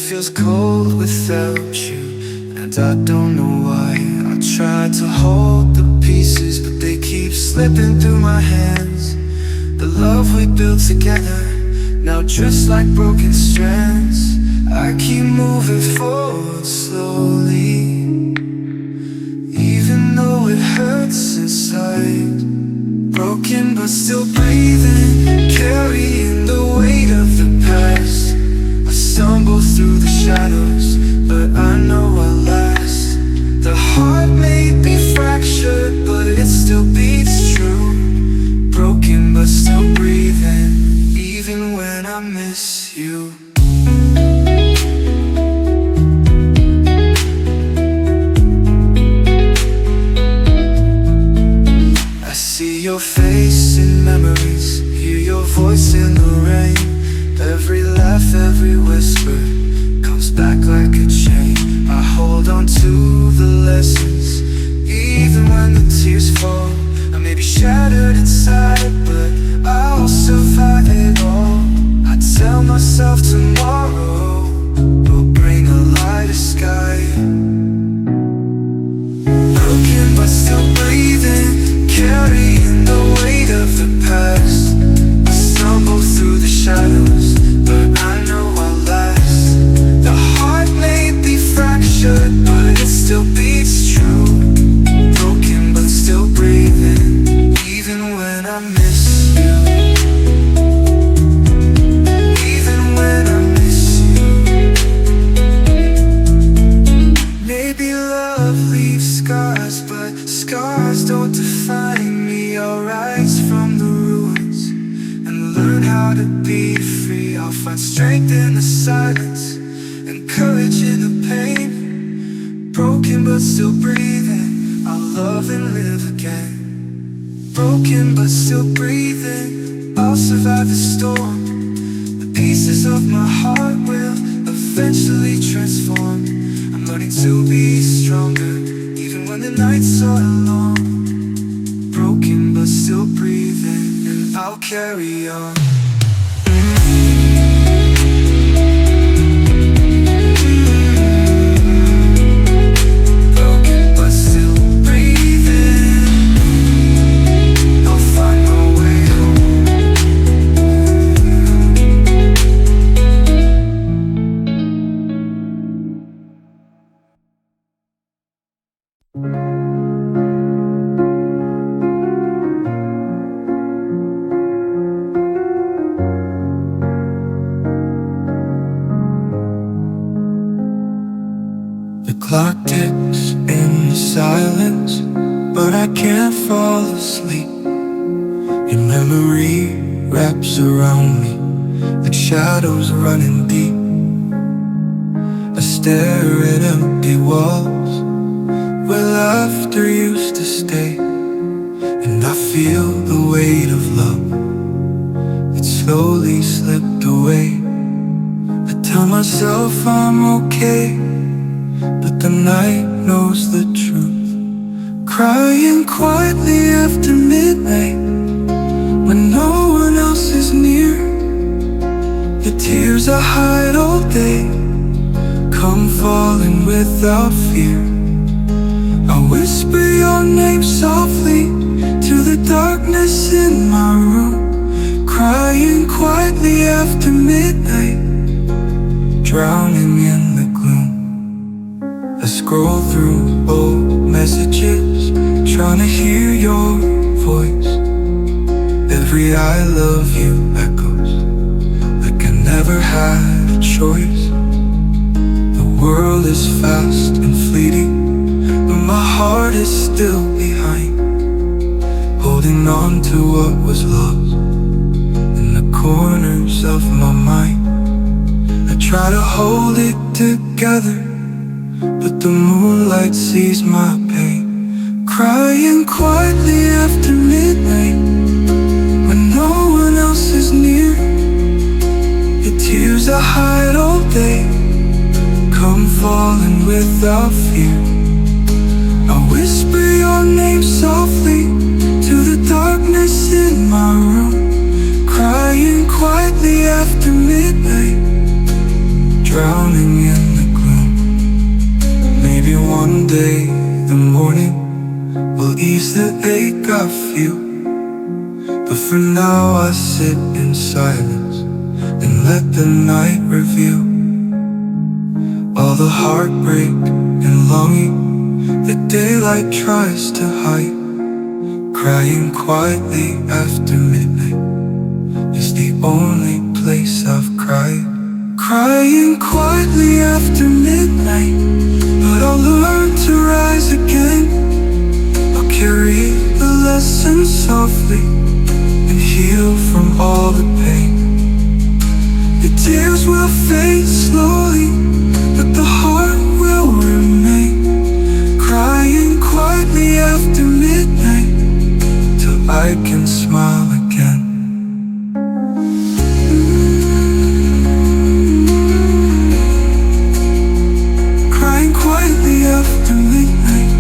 feels cold without you, and I don't know why. I try to hold the pieces, but they keep slipping through my hands. The love we built together, now just like broken strands. I keep moving forward slowly, even though it hurts inside. Broken but still breathing, carrying the weight of the past. I stumble through the shadows, but I know I'll last. The heart may be fractured, but it still beats true. Broken but still breathing, even when I miss you. I see your face in memories, hear your voice in the rain. Every laugh, every whisper comes back like a chain. I hold on to the lessons, even when the tears fall. I may be shattered inside, but I'll survive it all. I tell myself tomorrow will bring a lighter sky. Broken but still breathing, carrying the weight of the past. I stumble through the shadows, but I know I'll last. The heart may be fractured, but it still beats true. Broken but still breathing, even when I miss you. Even when I miss you. Maybe love leaves scars, but scars don't define me. I'll rise from the ruins and learn how to be free. I'll find strength in the silence and courage in the pain. Broken but still breathing, I'll love and live again. Broken but still breathing, I'll survive the storm. The pieces of my heart will eventually transform. I'm learning to be stronger, even when the nights are long. Broken but still breathing, and I'll carry on. Broken but still breathing, I'll find my way home. The clock ticks in the silence, but I can't fall asleep. Your memory wraps around me like shadows running deep. I stare at empty walls where laughter used to stay, and I feel the weight of love. It slowly slipped away. I tell myself I'm okay, but the night knows the truth. Crying quietly after midnight when no one else is near. The tears I hide all day come falling without fear. I whisper your name softly to the darkness in my room. Crying quietly after midnight, drowning in the gloom. I scroll through old messages, trying to hear your voice. Every I love you echoes like I never had a choice. The world is fast and fleeting, but my heart is still behind, holding on to what was lost in the corners of my mind. I try to hold it together, but the moonlight sees my pain. Crying quietly after midnight when no one else is near. The tears I hide all day come falling without fear. I whisper your name softly to the darkness in my room. Crying quietly after midnight, drowning in the gloom. Maybe one day the morning will ease the ache I feel, but for now I sit in silence and let the night reveal all the heartbreak and longing that daylight tries to hide. Crying quietly after midnight is the only place I've cried. Crying quietly after midnight, but I'll learn to rise again. I'll carry the lesson softly and heal from all the pain. The tears will fade slowly, but the heart will remain. Crying quietly after midnight till I can smile again. Crying quietly after midnight,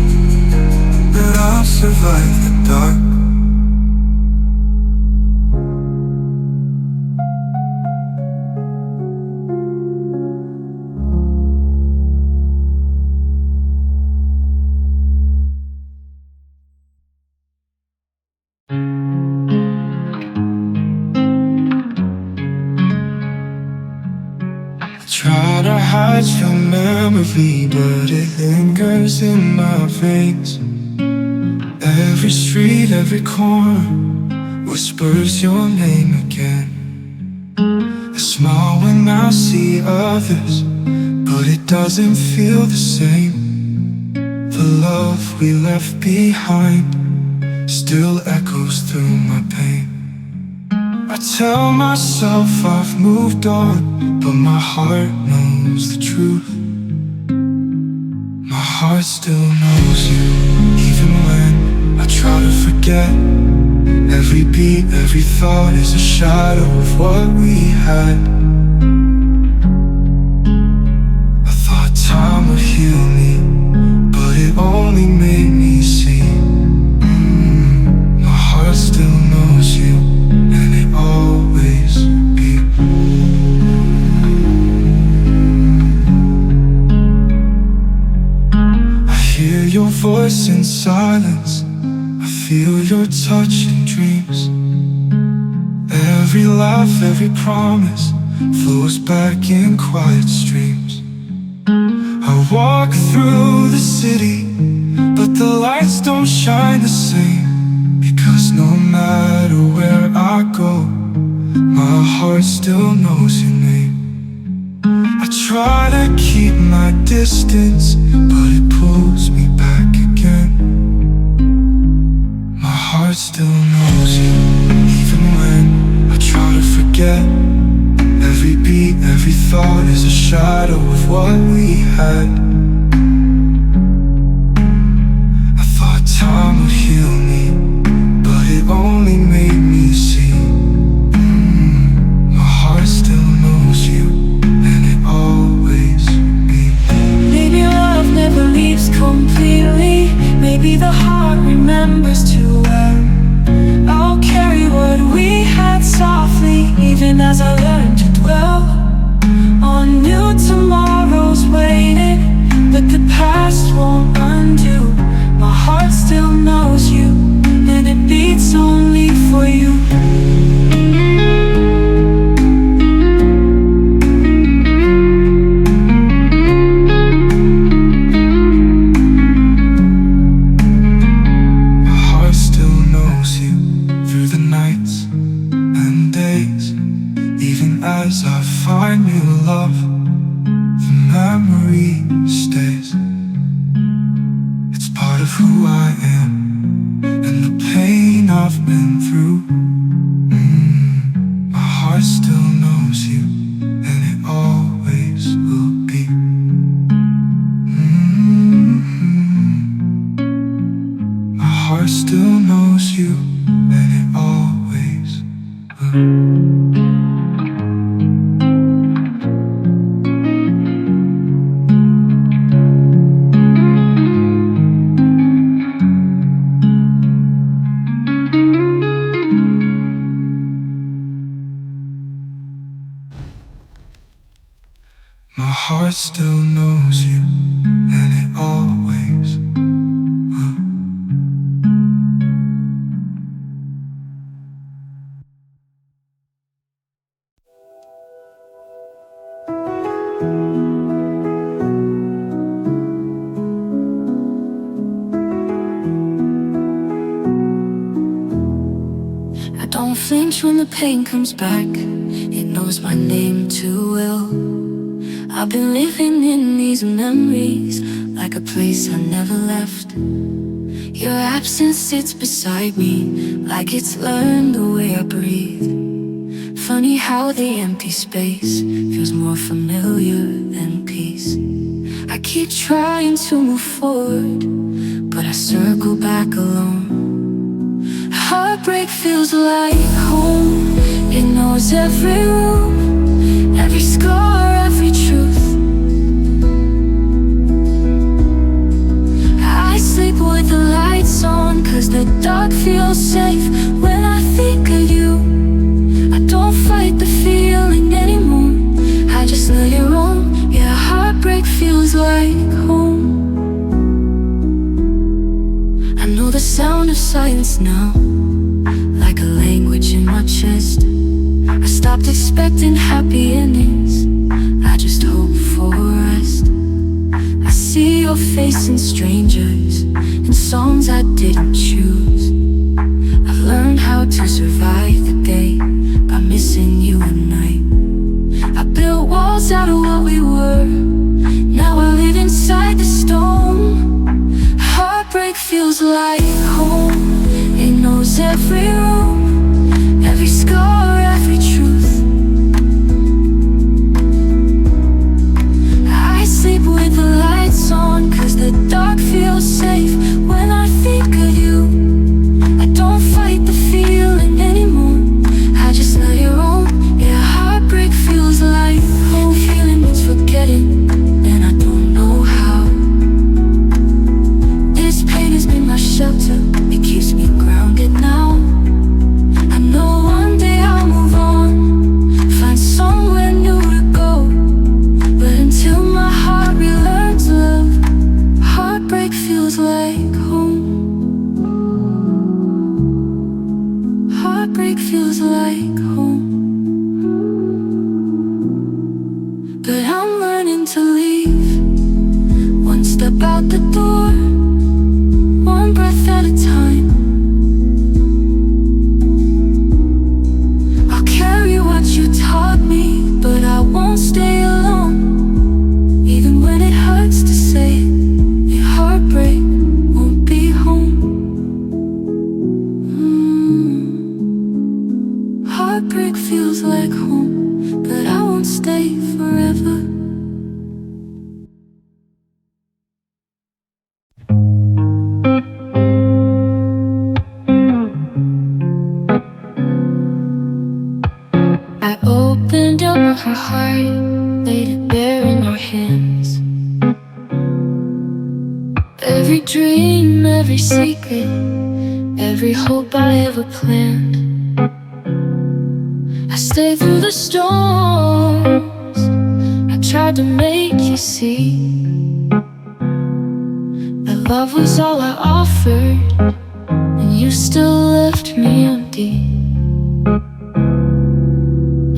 but I'll survive the dark. Try to hide your memory, but it lingers in my veins. Every street, every corner whispers your name again. I smile when I see others, but it doesn't feel the same. The love we left behind still echoes through my pain. I tell myself I've moved on, but my heart knows the truth. My heart still knows you, even when I try to forget. Every beat, every thought is a shadow of what we had. I thought time would heal me, but it only made me see. My heart still knows you, and it always be. I hear your voice in silence, I feel your touch in dreams. Every laugh, every promise flows back in quiet streams. I walk through the city, but the lights don't shine the same. Because no matter where I go, my heart still knows your name. I try to keep my distance, but it pulls me back again. My heart still knows you, even when I try to forget. Every beat, every thought is a shadow of what we had. I thought time would heal me, but it only made me see. My heart still knows you, and it always be. Maybe love never leaves completely. Maybe the heart remembers too well. I'll carry what we had softly, even as I learn to dwell on new tomorrows waiting, but the past won't undo. My heart still knows you, and it beats only for you. My heart still knows you through the nights and days. Even as I find new love, the memory stays. It's part of who I am and the pain I've been through. My heart still knows you, and it always will be. My heart still knows you, and it always will. My still knows you, and it always will. I don't flinch when the pain comes back. It knows my name too well. I've been living in these memories like a place I never left. Your absence sits beside me like it's learned the way I breathe. Funny how the empty space feels more familiar than peace. I keep trying to move forward, but I circle back alone. Heartbreak feels like home. It knows every room, every scar, every truth. I sleep with the lights on, cause the dark feels safe when I think of you. I don't fight the feeling anymore, I just let it roam. Yeah, heartbreak feels like home. I know the sound of silence now, like a language in my chest. I stopped expecting happy endings, I just hope for rest. I see your face in strangers, in songs I didn't choose. I've learned how to survive the day by missing you at night. I built walls out of what we were, now I live inside the stone. Heartbreak feels like home. It knows every room, every scar, every truth. I sleep with the lights on, cause the dark feels safe when I think of you. I don't fight the feeling anymore, I just let it roam. Yeah, heartbreak feels like home. Feeling means forgetting, and I don't know how. This pain has been my shelter, it keeps me grounded now. I know one day I'll move on, find somewhere new to go. But until my heart relearns love, heartbreak feels like home. Heartbreak feels like home. But I'm learning to leave, one step out the door, one breath at a time. I'll carry what you taught me, but I won't stay alone. Even when it hurts to say it, your heartbreak won't be home. Heartbreak feels like home, but I won't stay forever. I opened up my heart, laid it bare in your hands. Every dream, every secret, every hope I ever planned. I stayed through the storms, I tried to make you see that love was all I offered, and you still left me empty.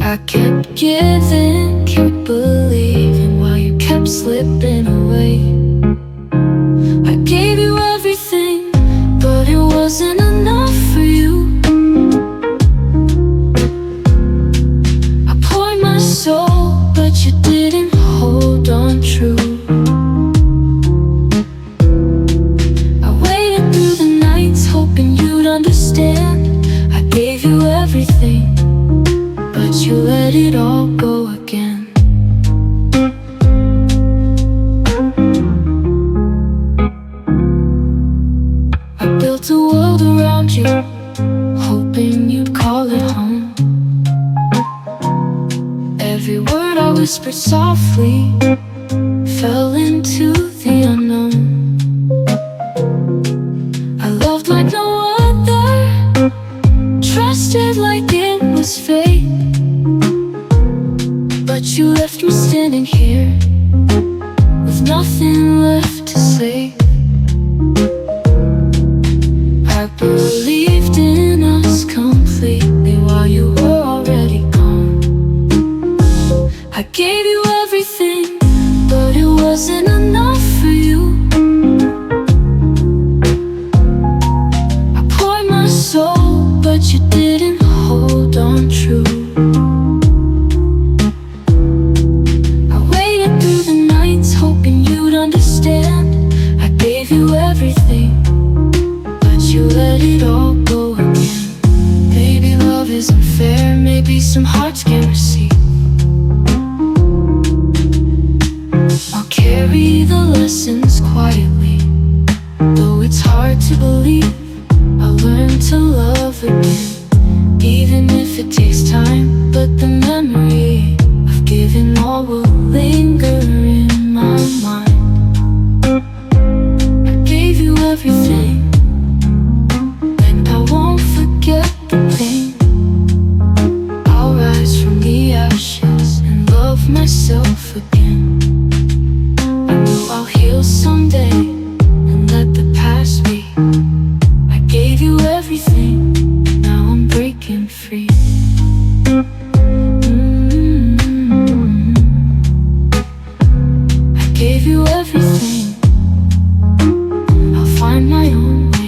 I kept giving, kept believing, while you kept slipping away. I gave you everything, but it wasn't enough for you. I poured my soul, but you didn't hold on true. I waited through the nights, hoping you'd understand. I gave you everything, but you let it all go again. I built a world around you, hoping you'd call it home. Every word I whispered softly fell into the unknown. I loved like no other, trusted like it was fate, but you left me standing here wasn't enough for you. I poured my soul, but you didn't hold on true. I waited through the nights, hoping you'd understand. I gave you everything, but you let it all go again. Maybe love isn't fair, maybe some hearts can't receive. I'll carry the lessons quietly, though it's hard to believe. I'll learn to love again, even if it takes time. But the memory of giving all will linger in my mind. I gave you everything, and I won't forget the pain. I'll rise from the ashes and love myself again. I know I'll heal someday and let the past be. I gave you everything, now I'm breaking free. I gave you everything, I'll find my own way.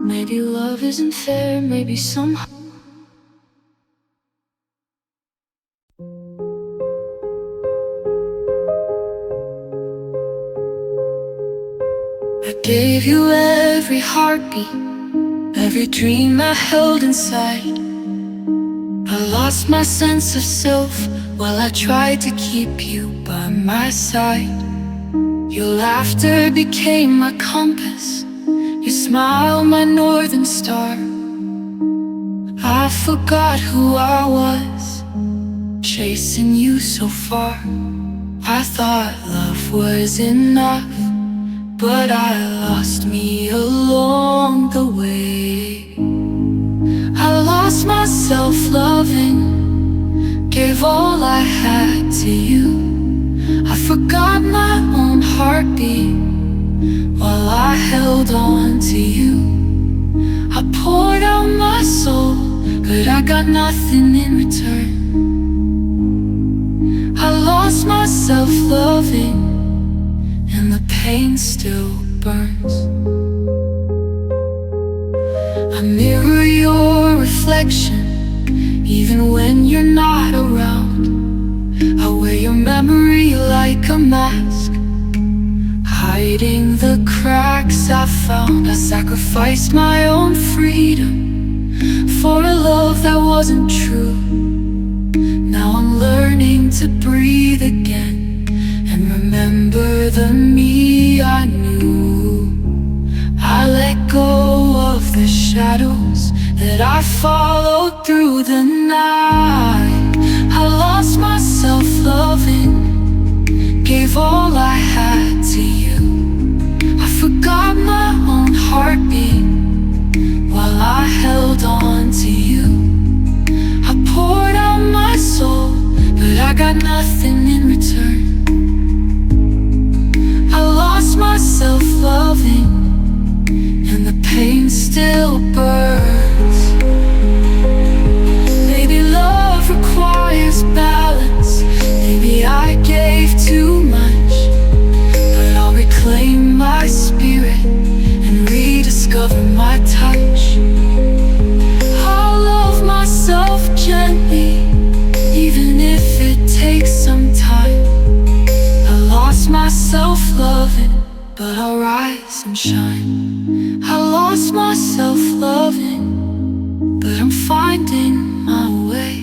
Maybe love isn't fair, maybe somehow I gave you every heartbeat, every dream I held inside. I lost my sense of self while I tried to keep you by my side. Your laughter became my compass, your smile my northern star. I forgot who I was, chasing you so far. I thought love was enough, but I lost me along the way. I lost myself loving, gave all I had to you. I forgot my own heartbeat while I held on to you. I poured out my soul, but I got nothing in return. I lost myself loving, and the pain still burns. I mirror your reflection, even when you're not around. I wear your memory like a mask, hiding the cracks I found. I sacrificed my own freedom for a love that wasn't true. Now I'm learning to breathe again and remember the me I knew. I let go of the shadows that I followed through the night. I lost myself loving, gave all I had to you. I forgot my own heartbeat while I held on to you. I poured out my soul, but I got nothing in return. I lost myself loving, and the pain still burns. Maybe love requires balance, maybe I gave too much, but I'll reclaim my spirit and rediscover my touch. I'll love myself gently, even if it takes some time. I lost myself loving, but I'll rise and shine. I lost myself loving, but I'm finding my way.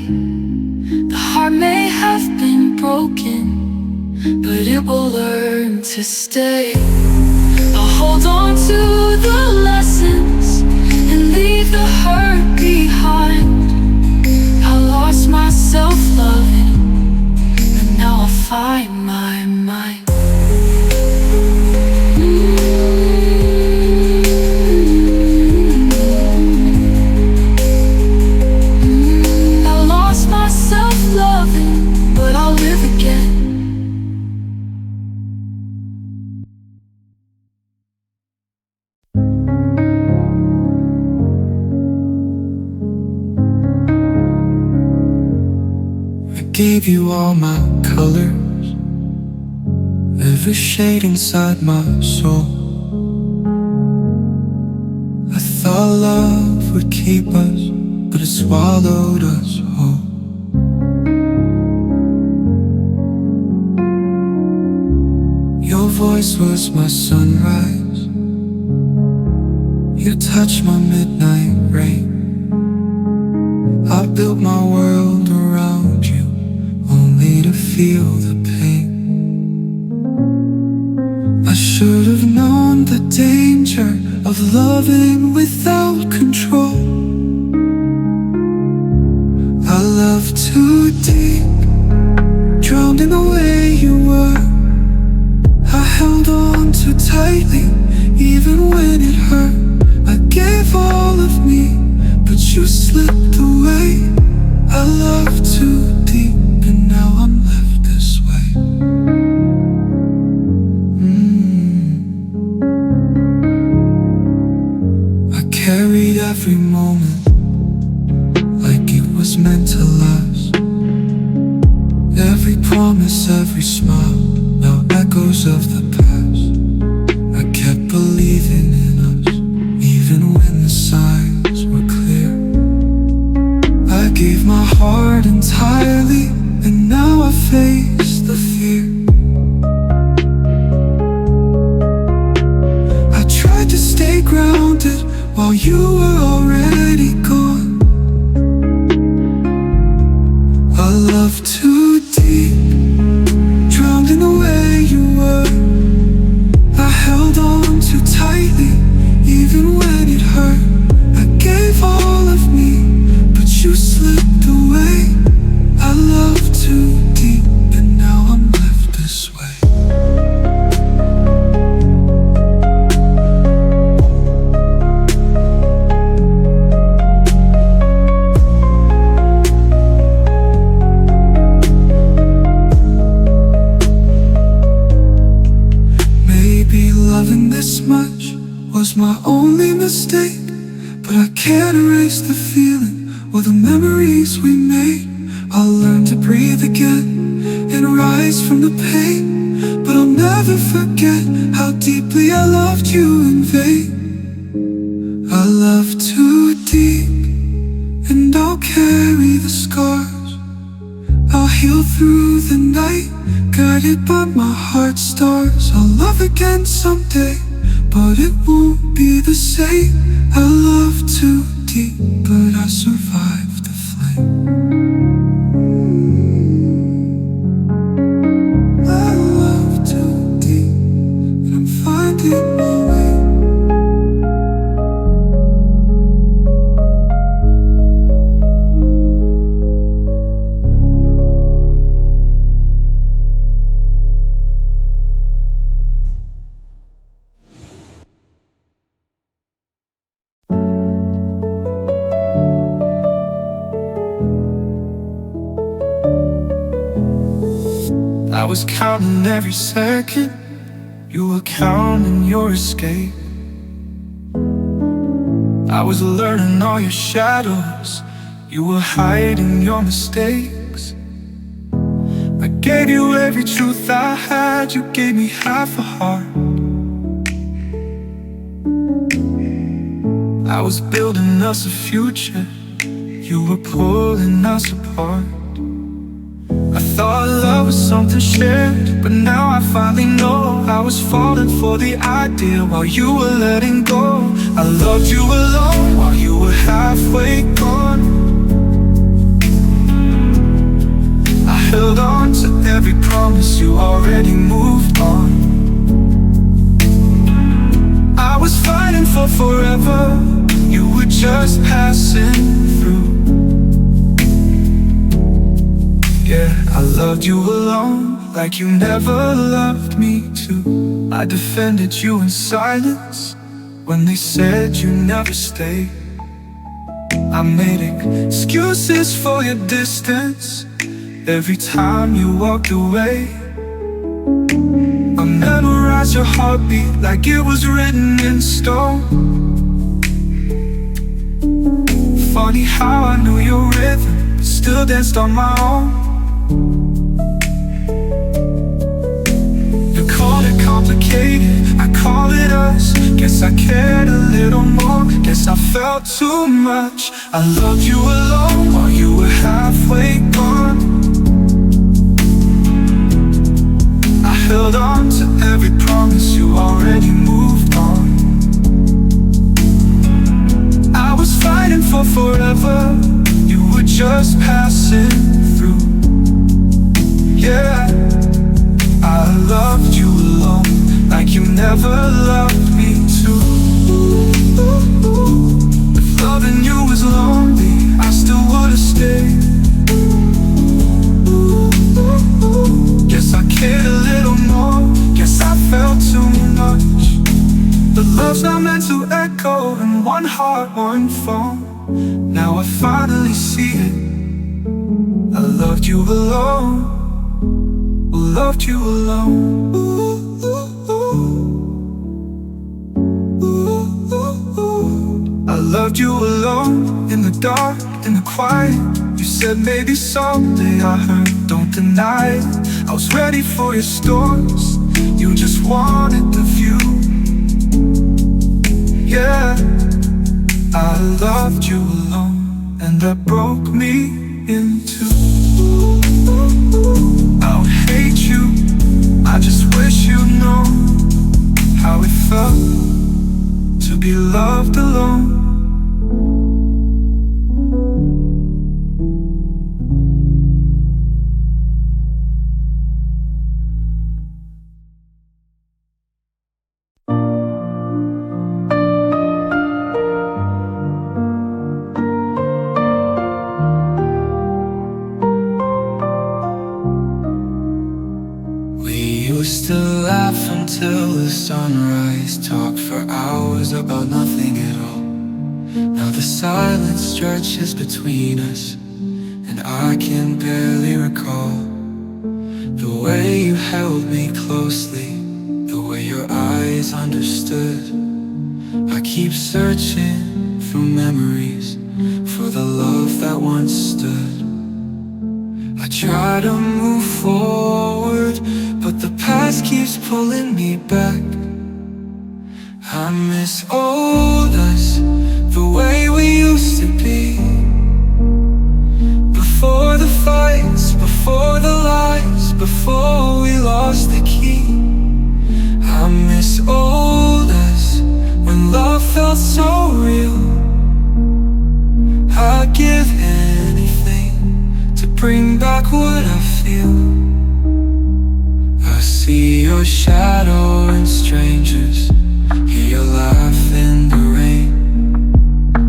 The heart may have been broken, but it will learn to stay. I'll hold on to the lessons and leave leave the hurt behind. I lost my self-loving, and now I find my mind. I lost my self-loving, but I'll live again. Gave you all my colors, every shade inside my soul. I thought love would keep us, but it swallowed us whole. Your voice was my sunrise, you touched my midnight rain. I built my world around you, only to feel the pain. I should have known the danger of loving without control. I loved too deep, drowned in the way you were. I held on too tightly, even when it hurt. I gave all of me, but you slipped away. I loved too deep, and now I'm left this way. I carried every moment like it was meant to last. Every promise, every smile, now echoes of the past. I kept believing in us, even when the signs were clear. I gave my heart entirely, and now I face the fear. I tried to stay grounded while you were already gone. I loved too deep, drowned in the way you were. I held on too tightly, even when it hurt. I gave all of me, but you slipped away. I loved too deep, and now I'm left this way. Maybe loving this much was my only mistake, but I can't erase the feeling or the memories we made. I'll learn to breathe again and rise from the pain, but I'll never forget how deeply I loved you in vain. I loved too deep, and I'll carry the scars. I'll heal through the night, guided by my heart's stars. I'll love again someday, but it won't be the same. I loved too deep, but I survived the flame. I love too deep, and I'm finding my way. I was counting every second, you were counting your escape. I was learning all your shadows, you were hiding your mistakes. I gave you every truth I had, you gave me half a heart. I was building us a future, you were pulling us apart. I thought love was something shared, but now I finally know I was falling for the idea while you were letting go. I loved you alone while you were halfway gone. I held on to every promise, you already moved on. I was fighting for forever, you were just loved you alone like you never loved me too. I defended you in silence when they said you never stay. I made excuses for your distance every time you walked away. I memorized your heartbeat like it was written in stone. Funny how I knew your rhythm, but still danced on my own. You call it complicated, I call it us. Guess I cared a little more, guess I felt too much. I loved you alone while you were halfway gone. I held on to every promise, you already moved on. I was fighting for forever, you were just passing through. Yeah, I loved you alone like you never loved me too. If loving you was lonely, I still would've stayed. Guess I cared a little more, guess I felt too much. The love's not meant to echo in one heart, one phone. Now I finally see it. I loved you alone, loved you alone. I loved you alone, in the dark, in the quiet. You said maybe someday, I heard, don't deny it. I was ready for your storms, you just wanted the view. Yeah, I loved you alone, and that broke me in two. I would hate you, I just wish you'd know how it felt to be loved alone. Used to laugh until the sunrise, talk for hours about nothing at all. Now the silence stretches between us, and I can barely recall the way you held me closely, the way your eyes understood. I keep searching through memories for the love that once stood. I try to move forward, but the past keeps pulling me back. I miss old us, the way we used to be. Before the fights, before the lies, before we lost the key. I miss old us, when love felt so real. I'd give anything to bring back what I feel. I see your shadow in strangers, hear your laugh in the rain.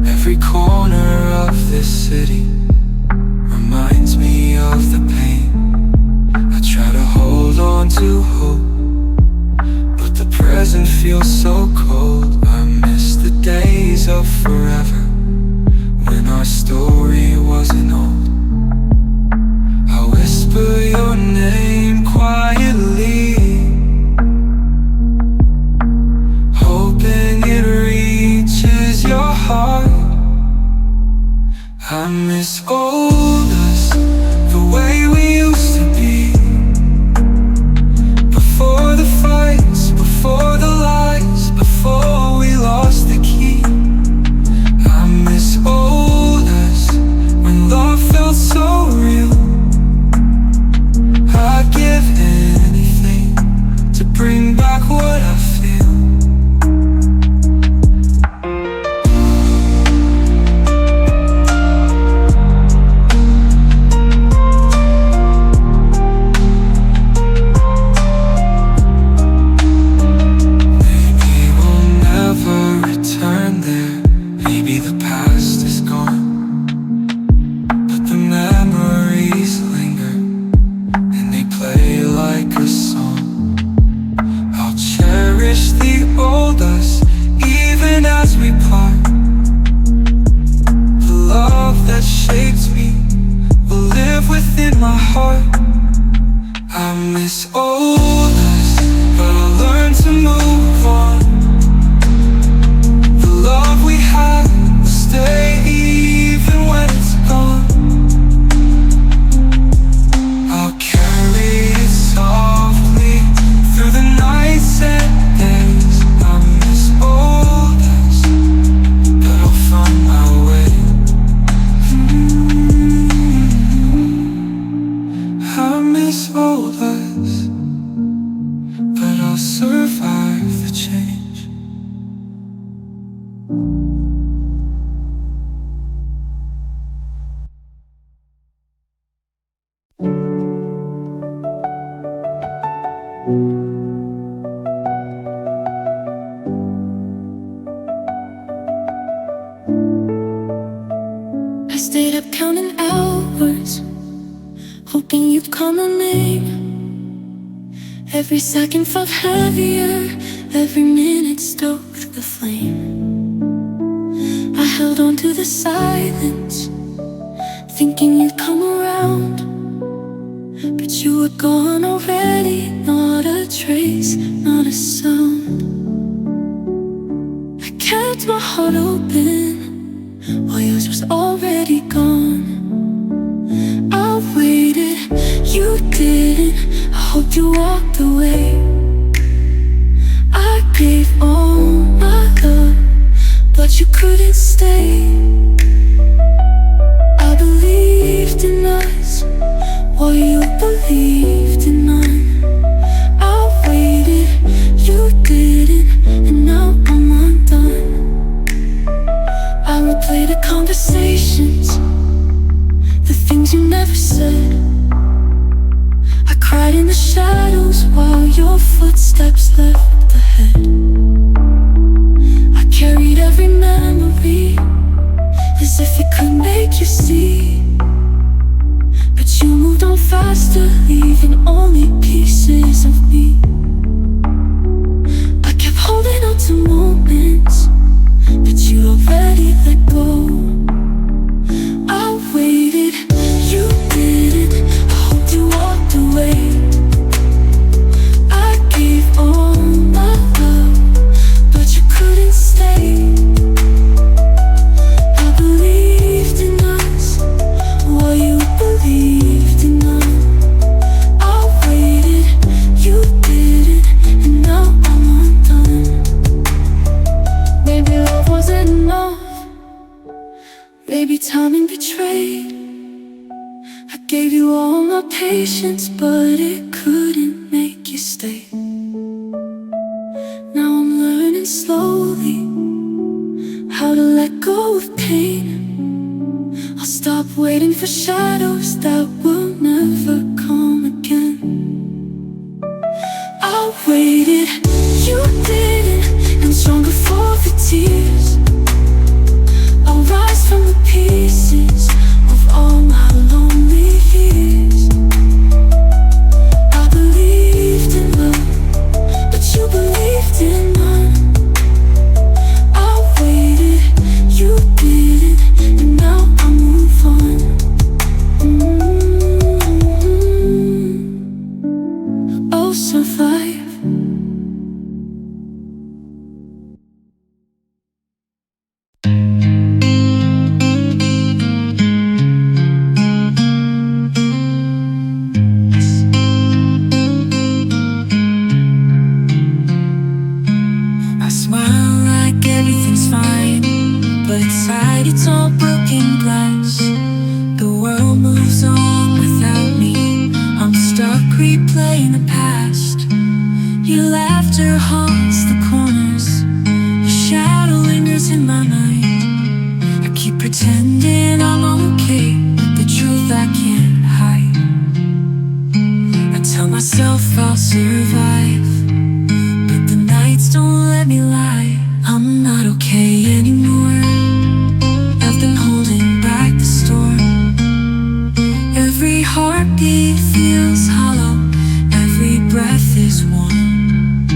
Every corner of this city reminds me of the pain. I try to hold on to hope, but the present feels so cold. I miss the days of forever, when our story wasn't old. I whisper your name quietly, hoping it reaches your heart. I miss old us, the way we used to be. Before the fights, before the lies, before we lost the key. I miss old us, when love felt so real. I'd give anything to bring back what I feel. counting hours, hoping you'd call my name. Every second felt heavier, every minute stoked the flame. I held on to the silence, thinking you'd come around, but you were gone already, not a trace, not a sound. I kept my heart open while yours was already gone. I waited, you didn't, I hoped you walked away. I gave all my love, but you couldn't stay. I believed in us while you believed in none. I waited, you didn't, and now I'm undone. I replay the conversations, the things you never said. I cried in the shadows while your footsteps left ahead. I carried every memory as if it could make you see, but you moved on faster, leaving only pieces of me. I kept holding on to moments that you already let go. I waited, you didn't, I hoped you walked away. I gave all my love, but you couldn't stay. I believed in us while you believed in none. I waited, you didn't, and now I'm undone. Maybe love wasn't enough, maybe timing betrayed. I gave you all my patience, but it couldn't make you stay. Now I'm learning slowly how to let go of pain. I'll stop waiting for shadows that will never come again. I waited, you didn't, and stronger for the tears. I'll rise from the pieces of all my lonely years. I believed in love, but you believed in none. I waited, you didn't, and now I move on. I'll survive. I smile like everything's fine, but inside it's all broken glass. The world moves on without me, I'm stuck replaying the past. Your laughter haunts the corners, your shadow lingers in my mind. I keep pretending I'm okay, but the truth I can't hide. I tell myself I'll survive, but the nights don't let me lie. I'm not okay anymore, I've been holding back the storm. Every heartbeat feels hollow, every breath is warm.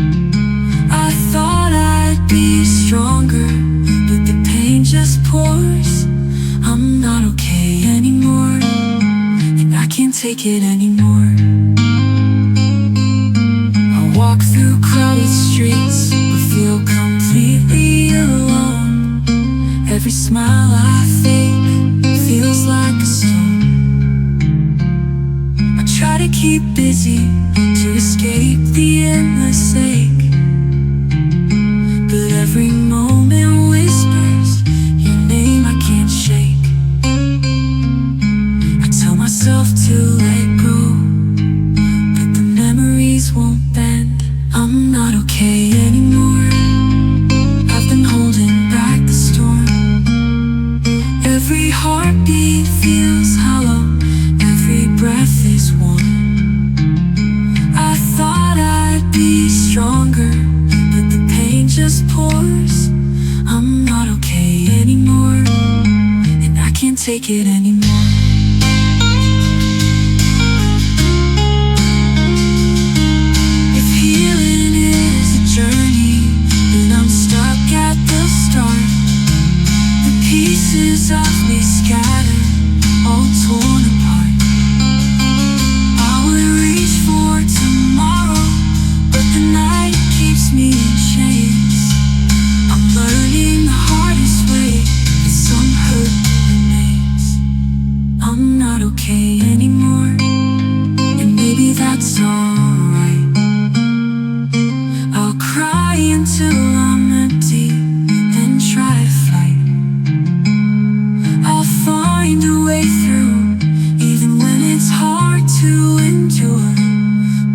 I thought I'd be stronger, but the pain just pours. I'm not okay anymore, and I can't take it anymore. I walk through crowded streets, but feel completely alone. Every smile I fake feels like a stone. I try to keep busy to escape the endless ache, but every moment whispers your name I can't shake. I tell myself to let go, but the memories won't bend. I'm not okay anymore, I've been holding back the storm. Every heartbeat feels hollow, every breath is warm. I thought I'd be stronger, but the pain just pours. I'm not okay anymore, and I can't take it anymore. not okay anymore, and maybe that's alright. I'll cry until I'm empty, then try to fight. I'll find a way through, even when it's hard to endure.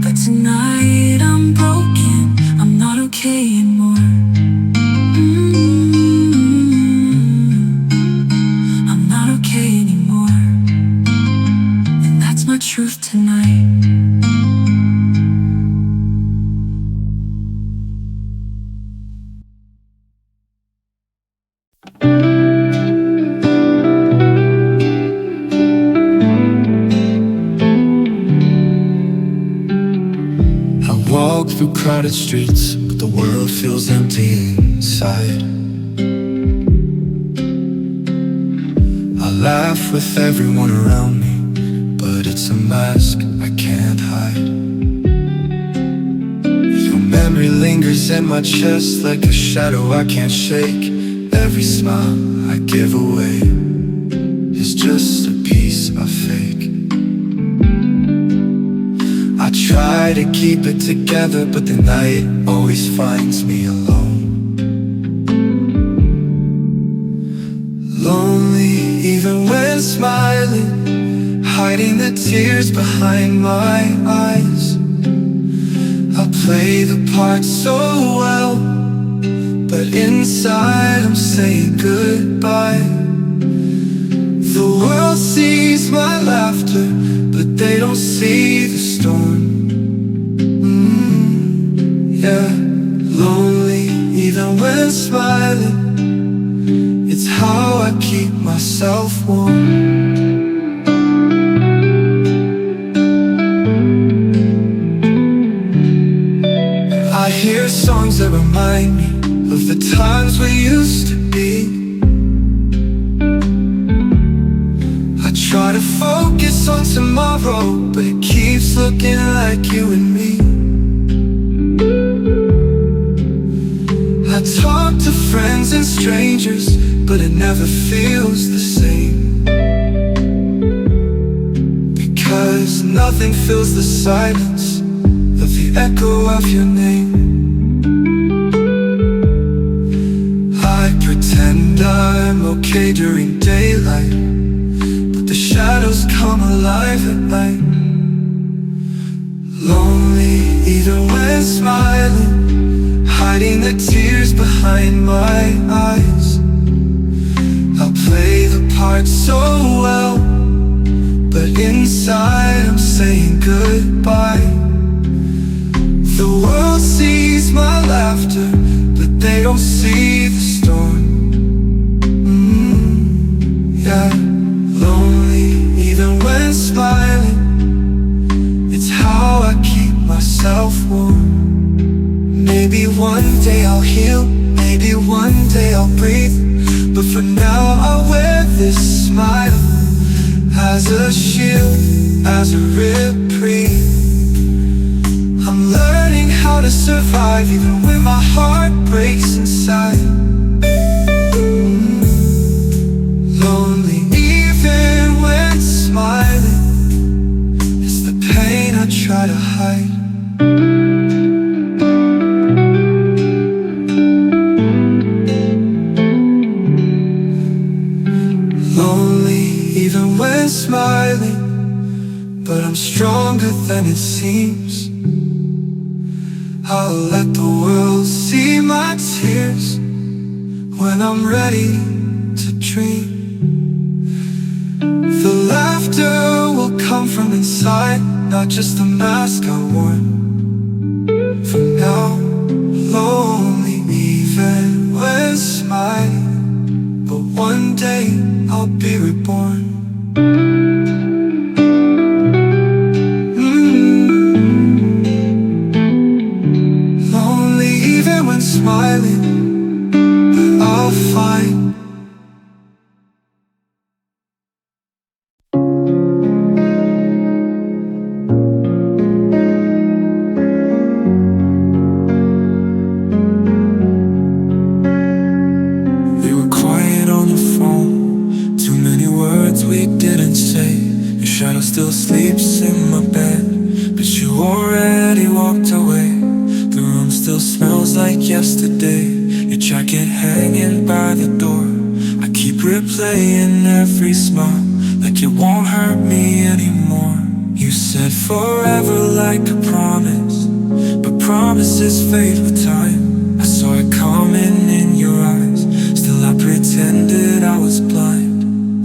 But tonight I'm broken, I'm not okay anymore. I'm not okay anymore, and that's my truth tonight. Walk through crowded streets, but the world feels empty inside. I laugh with everyone around me, but it's a mask I can't hide. Your memory lingers in my chest like a shadow I can't shake. Every smile I give away is just a piece I fake. I try to keep it together, but the night always finds me alone. Lonely even when smiling, hiding the tears behind my eyes. I play the part so well, but inside I'm saying goodbye. The world sees my laughter, but they don't see the storm. Yeah, lonely even when smiling. It's how I keep myself warm. I hear songs that remind me of the times we used to be. I try to focus on tomorrow, but it keeps looking like you and me. I talk to friends and strangers, but it never feels the same. Because nothing fills the silence of the echo of your name. I pretend I'm okay during daylight, but the shadows come alive at night. Lonely even when smiling, hiding the tears behind my eyes. I'll play the part so well, but inside I'm saying goodbye. The world sees my laughter, but they don't see the storm. Yeah, lonely even when smiling. It's how I keep myself warm. Maybe one day I'll heal, maybe one day I'll breathe, but for now I'll wear this smile as a shield, as a reprieve. I'm learning how to survive even when my heart breaks inside. Lonely even when smiling. It's the pain I try to hide. Lonely even when smiling, but I'm stronger than it seems. I'll let the world see my tears when I'm ready to dream. The laughter will come from inside, not just the mask I wore. For now, lonely even when smiling, but one day I'll be reborn. Lonely even when smiling, but I'll find. We were quiet on the phone, too many words we didn't say. Your shadow still sleeps in my bed, but you already walked away. The room still smells like yesterday, your jacket hanging by the door. I keep replaying every smile, like it won't hurt me anymore. You said forever like a promise, but promises fade with time. I saw it coming in your eyes, still I pretended I was blind.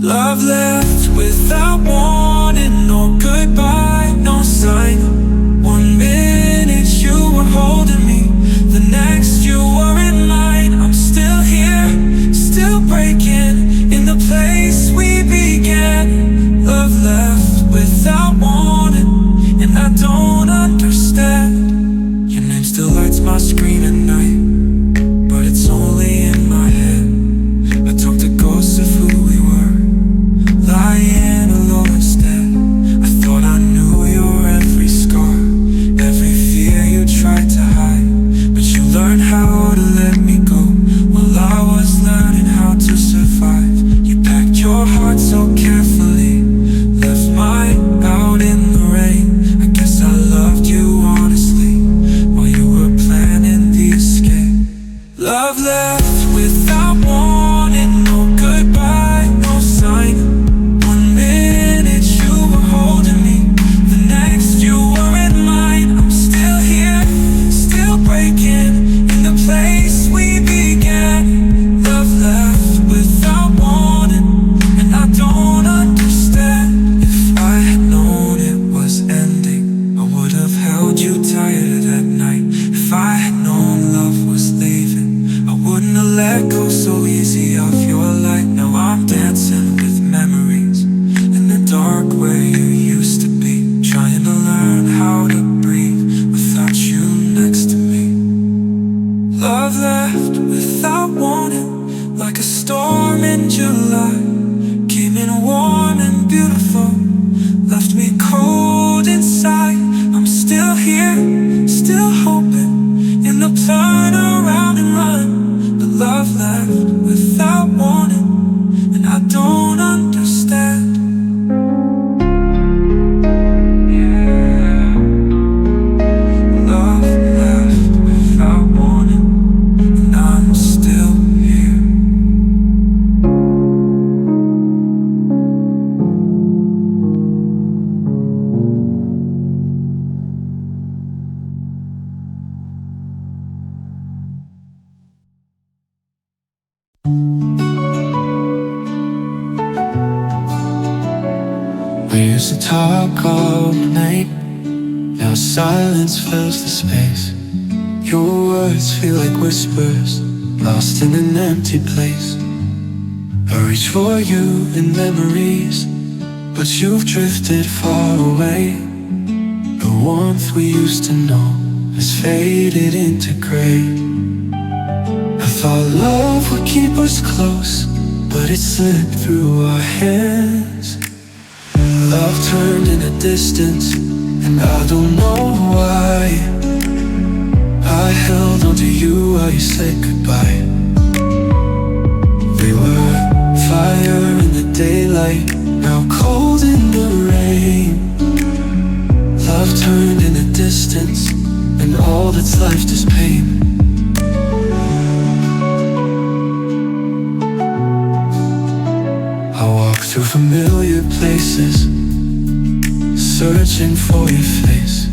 Love left without warning, no goodbye, no sign. One minute you were holding me, the next you were in line. I'm still here, still breaking in the place we began. Love left without warning, and I don't understand. Your name still lights my screen at night, but it's only in my head. I talk to ghosts of who we were, lying alone instead. I thought I knew your every scar, every fear you tried to hide, but you learned how to let me go while I was learning how to survive. You packed your heart so carefully, left mine out in the rain. I guess I loved you honestly while you were planning the escape. Love left without warning, no goodbye, no sign. One minute you were holding me, the next you were in line. I'm still here, still breaking in the place we began. Love left without warning, and I don't understand. If I had known it was ending, I would have held you tighter that night. If I had known love was leaving, I wouldn't have let go so easy off your light. Now I'm dancing with memories in the dark where you used to be, trying to learn how to breathe without you next to me. Love left without warning, like a storm in July. Came in warm and beautiful, left me cold inside. I'm still here, still hoping in the turn around and run. But love left without warning, and I don't understand. Yeah. Love left without warning, and I'm still here. We used to talk all night, now silence fills the space. Your words feel like whispers, lost in an empty place. I reach for you in memories, but you've drifted far away. The warmth we used to know has faded into gray. I thought love would keep us close, but it slipped through our hands. Love turned into distance, and I don't know why. I held onto you while you said goodbye. We were fire in the daylight, now cold in the rain. Love turned into distance, and all that's left is pain. I walk through familiar places, searching for your face.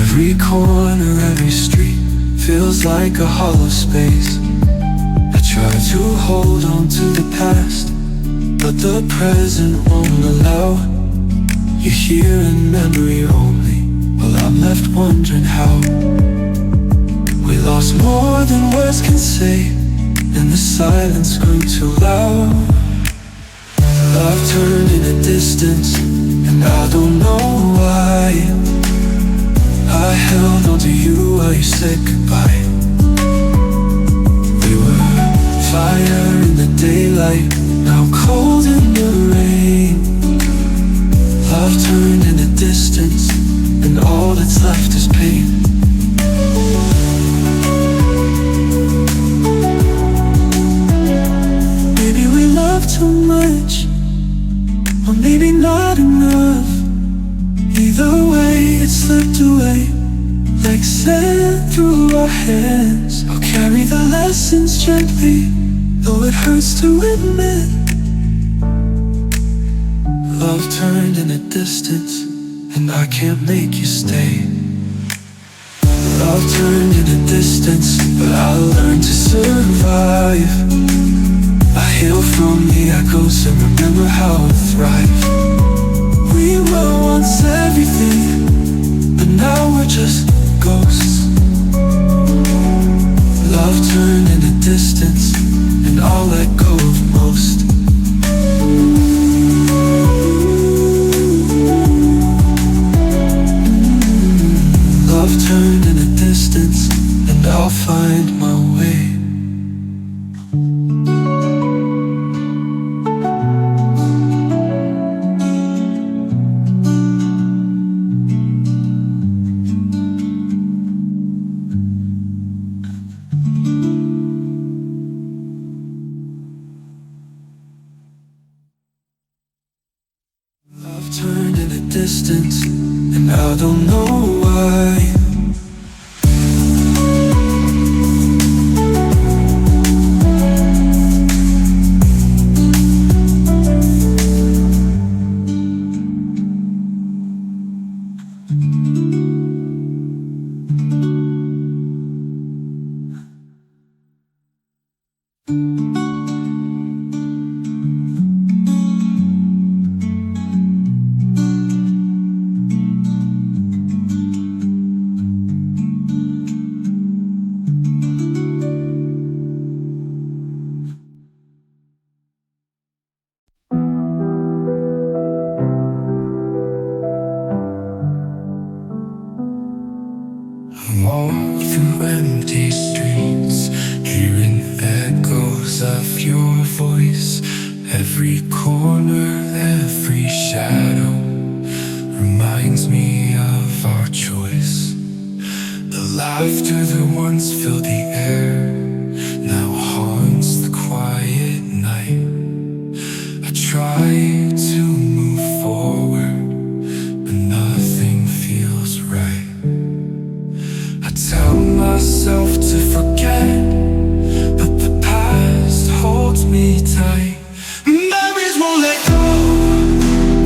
Every corner, every street feels like a hollow space. I try to hold on to the past, but the present won't allow. You're here in memory only, while I'm left wondering how. We lost more than words can say, and the silence grew too loud. Love turned into distance, and I don't know why. I held onto you while you said goodbye. We were fire in the daylight, now cold in the rain. Love turned into distance, and all that's left is pain. Maybe we love too much, or maybe not enough. Either way, it slipped away like sand through our hands. I'll carry the lessons gently, though it hurts to admit. Love turned into distance, and I can't make you stay. Love turned into distance, but I learned to survive. I heal from the echoes and remember how to thrive. We were once everything, but now we're just ghosts. Love turned into distance, and I'll let go of most. Love turned into distance, and I'll find my way. Love turned into distance, and I don't know why. I walk through empty streets, hearing echoes of your voice. Every corner, every shadow reminds me of our choice. The laughter that once filled the air now haunts the quiet night. I try to move forward, but nothing feels right. I tell myself to forget, but the past holds me tight. Memories won't let go,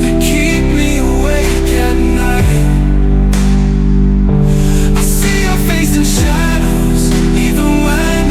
they keep me awake at night. I see your face in shadows, even when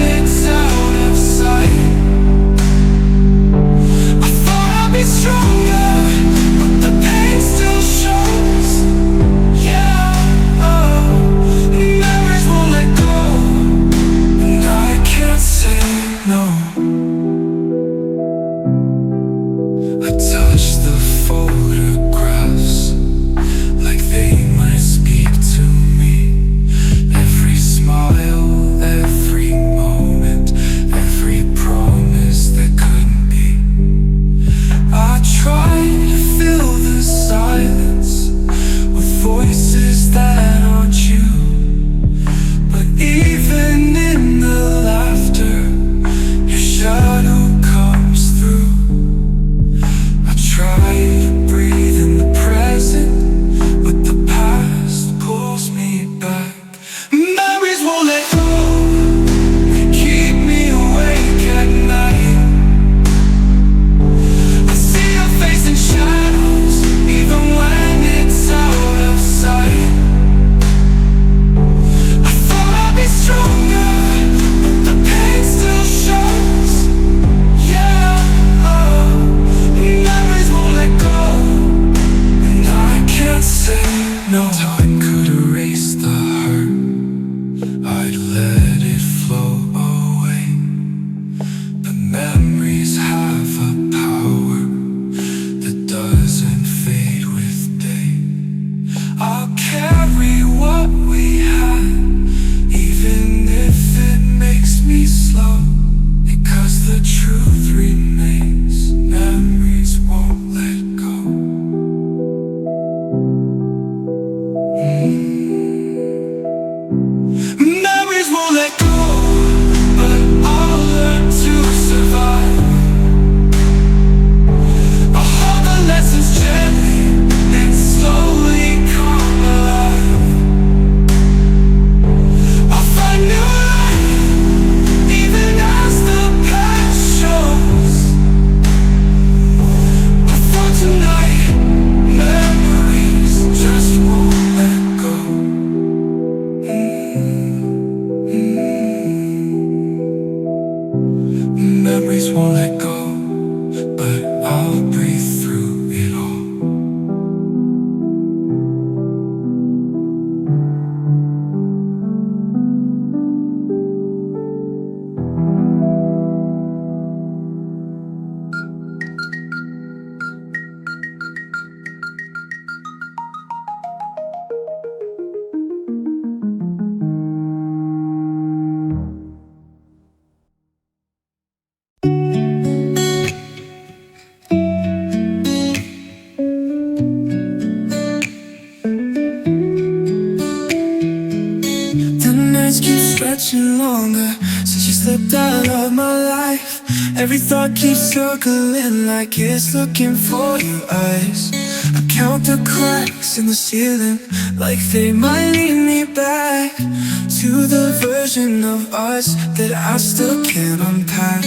stretching longer since you slipped out of my life. Every thought keeps circling like it's looking for your eyes. I count the cracks in the ceiling like they might lead me back to the version of us that I still can't unpack.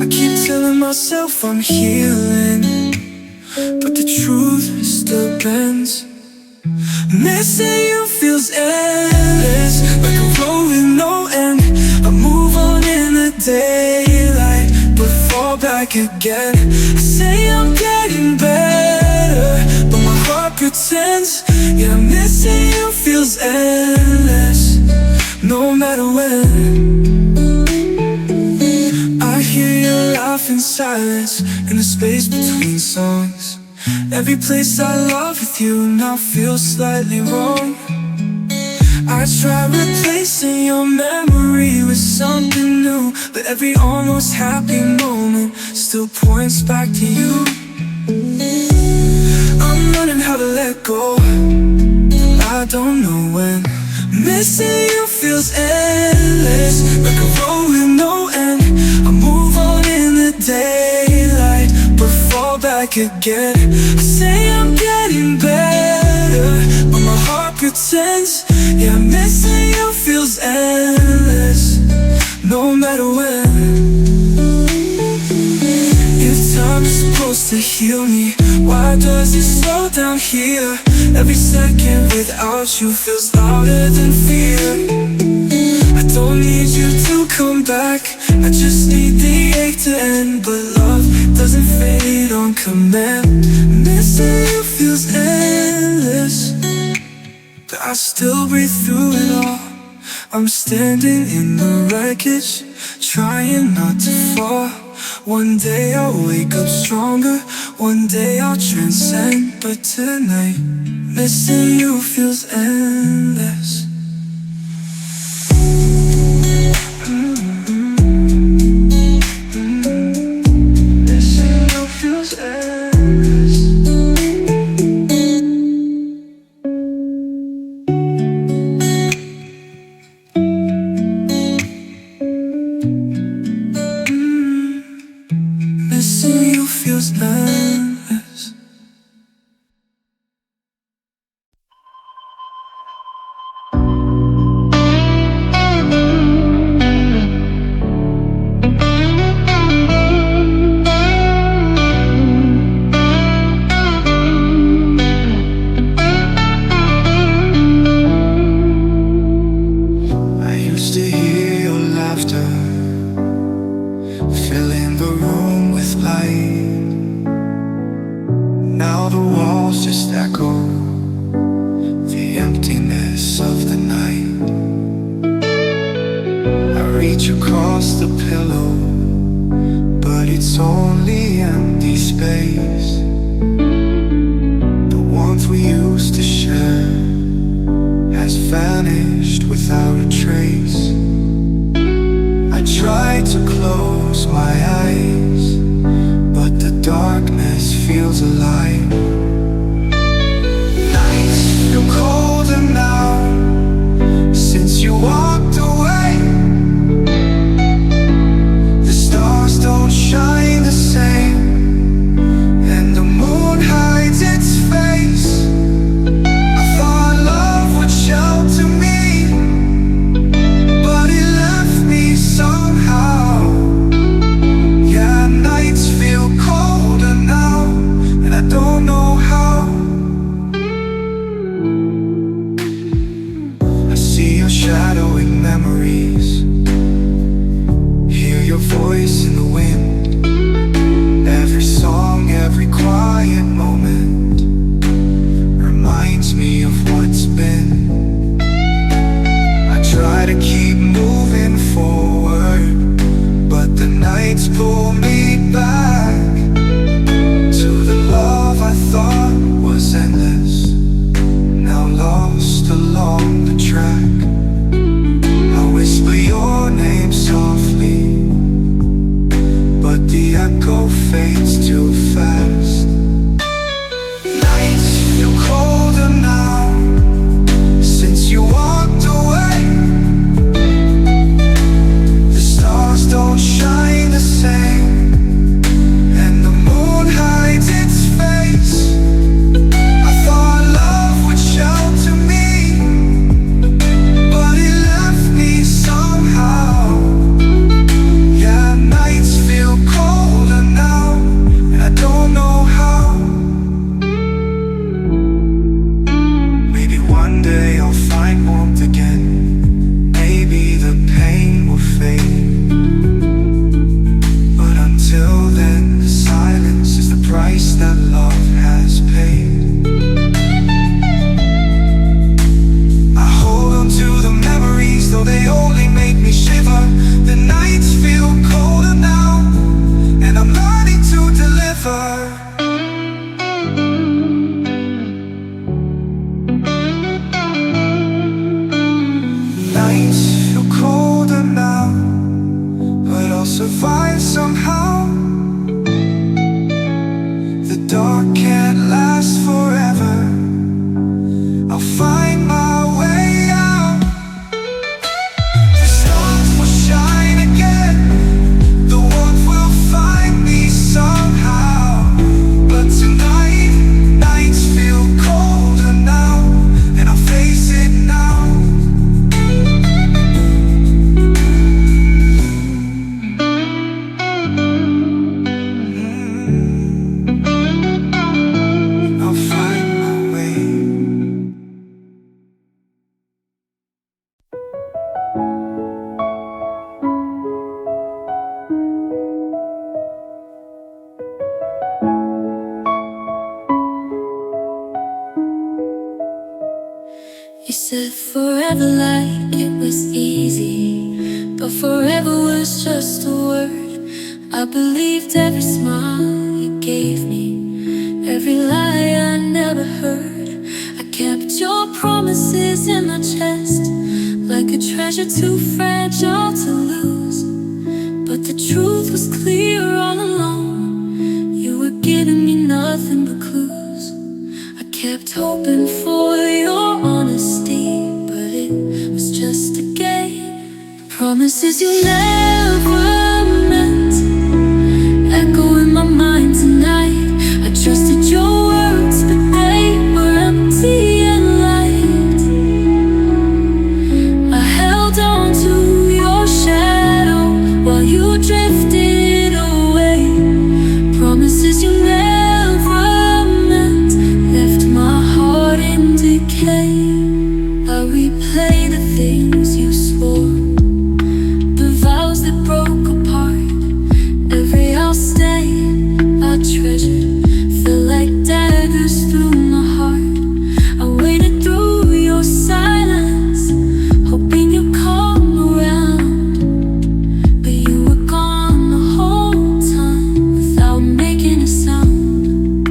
I keep telling myself I'm healing, but the truth still bends. Missing you feels endless, like a road with no end. I move on in the daylight, but fall back again. I say I'm getting better, but my heart pretends. Yeah, missing you feels endless, no matter when. I hear you laugh in silence, in the space between songs. Every place I love with you now feels slightly wrong. I try replacing your memory with something new, but every almost happy moment still points back to you. I'm learning how to let go, I don't know when. Missing you feels endless, like a road with no end. I move on in the daylight, but fall back again. I say I'm getting better, but my heart pretends. Yeah, missing you feels endless, no matter when. If time is supposed to heal me, why does it slow down here? Every second without you feels louder than fear. I don't need you to come back, I just need the ache to end. But love doesn't fade on command. Missing you feels endless, but I still breathe through it all. I'm standing in the wreckage, trying not to fall. One day I'll wake up stronger, one day I'll transcend. But tonight, missing you feels endless. Missing you feels endless. Missing you feels endless. I used to hear your laughter, filling the room with light. Now the walls just echo the emptiness of the night. I reach across the pillow, but it's only empty space. The warmth we used to share has vanished without a trace. I try to close my eyes, but the darkness feels alive. Nights feel colder now, since you walked away. The stars don't shine the same, and the moon hides its face. I thought love would shelter me, but it left me somehow. Yeah, nights feel colder now, and I don't know how. I see your shadow in memories, hear your voice in the wind. Every song, every quiet moment reminds me of what's been. I try to keep moving forward, but the nights pull me back to the love I thought was endless, now lost along the track. I whisper your name softly, but the echo fades too fast. Nights feel colder now, since you walked away. You said forever like it was easy, but forever was just a word. I believed every smile you gave me, every lie I never heard. I kept your promises in my chest, like a treasure too fragile to lose. But the truth was clear all along. You were giving me nothing but clues. I kept hoping for your honesty, but it was just a game. Promises you never meant echo in my mind tonight. I trusted your words, but they were empty and light. I held on to your shadow while you drifted away. Promises you never meant left my heart in decay. I replay the things you swore, the vows that broke apart. Every I'll stay, I treasured, felt like daggers through my heart. I waited through your silence, hoping you'd come around, but you were gone the whole time without making a sound.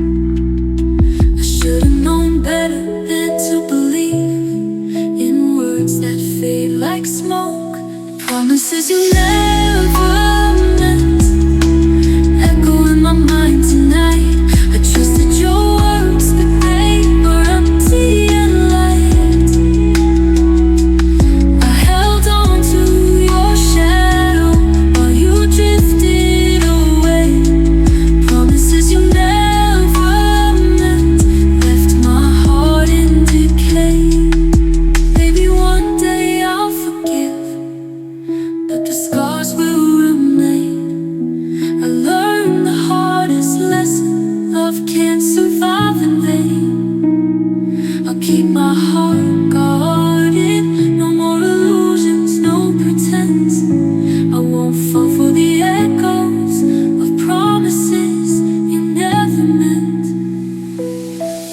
I should've known better than to believe in words that fade like smoke. Promises you never meant echo in my mind tonight. I trusted your words, but they were empty and light. I held on to your shadow while you drifted away. Promises you never meant left my heart in decay. Maybe one day I'll forgive, but the scars will remain. I learned the hardest lesson: love can't survive in vain. I'll keep my heart guarded, no more illusions, no pretense. I won't fall for the echoes of promises you never meant.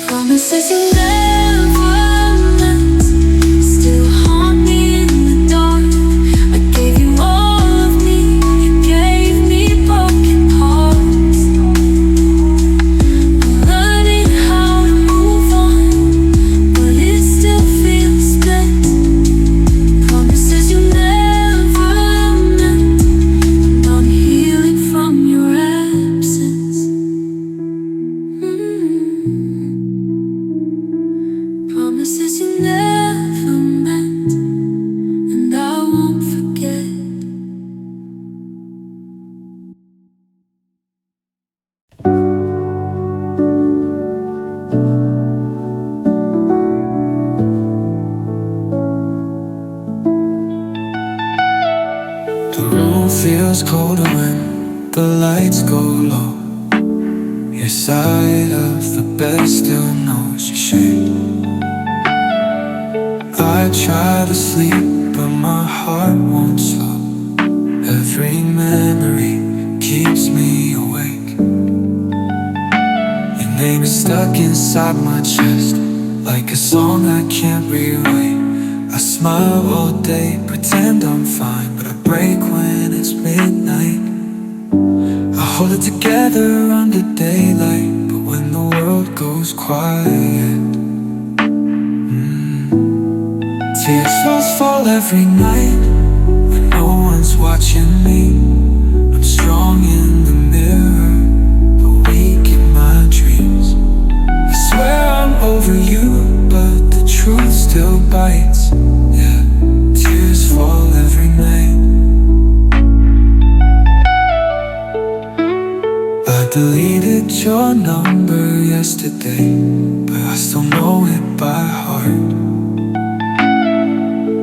Promises you never meant still haunt me in the dark. I gave you all of me, you gave me broken parts. I'm learning how to move on, but it still feels spent. Promises you never meant, and I'm healing from your absence. Promises you never meant, and I won't forget. The room feels colder when the lights go low. Your side of the bed still knows your shape. I try to sleep, but my heart won't slow. Every memory keeps me awake. Your name is stuck inside my chest, like a song I can't rewrite. I smile all day, pretend I'm fine, but I break when it's midnight. I hold it together under daylight, but when the world goes quiet, tears fall every night when no one's watching me. I'm strong in the mirror, but weak in my dreams. I swear I'm over you, but the truth still bites. Yeah, tears fall every night. I deleted your number yesterday, but I still know it by heart.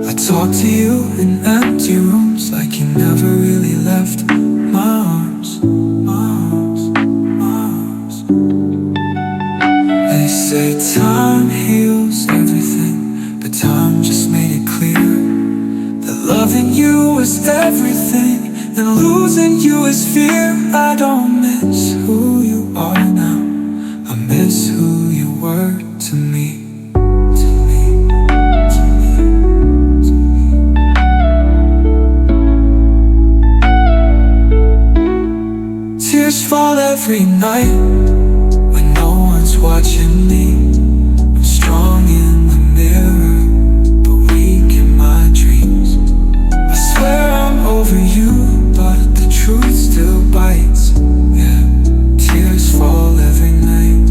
I talk to you in empty rooms, like you never really left my arms, my arms, my arms. They say time heals everything, but time just made it clear that loving you is everything, and losing you is fear. I don't miss who you are now, I miss who you were to me, to me, to every night when no one's watching me. I'm strong in the mirror, but weak in my dreams. I swear I'm over you, but the truth still bites. Yeah, tears fall every night.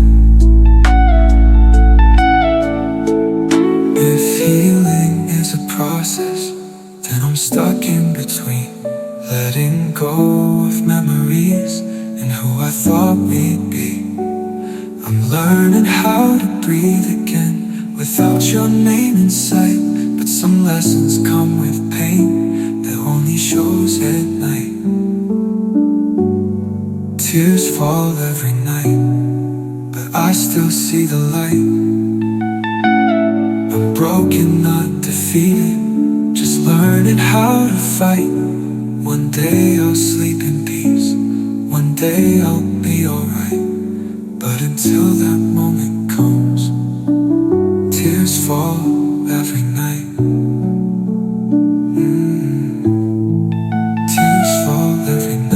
If healing is a process, then I'm stuck in between, letting go of memories and who I thought we'd be. I'm learning how to breathe again without your name in sight. But some lessons come with pain that only shows at night. Tears fall every night, but I still see the light. I'm broken, not defeated, just learning how to fight. One day I'll sleep in peace, one day I'll be alright. But until that moment comes, tears fall every night. Tears fall every night.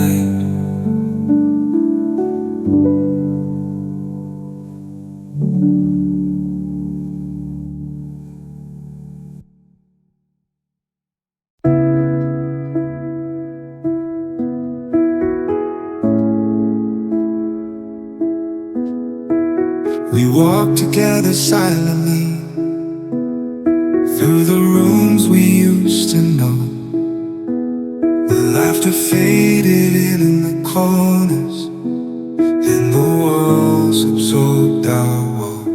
We walked together silently through the rooms we used to know. The laughter faded in the corners, and the walls absorbed our woe.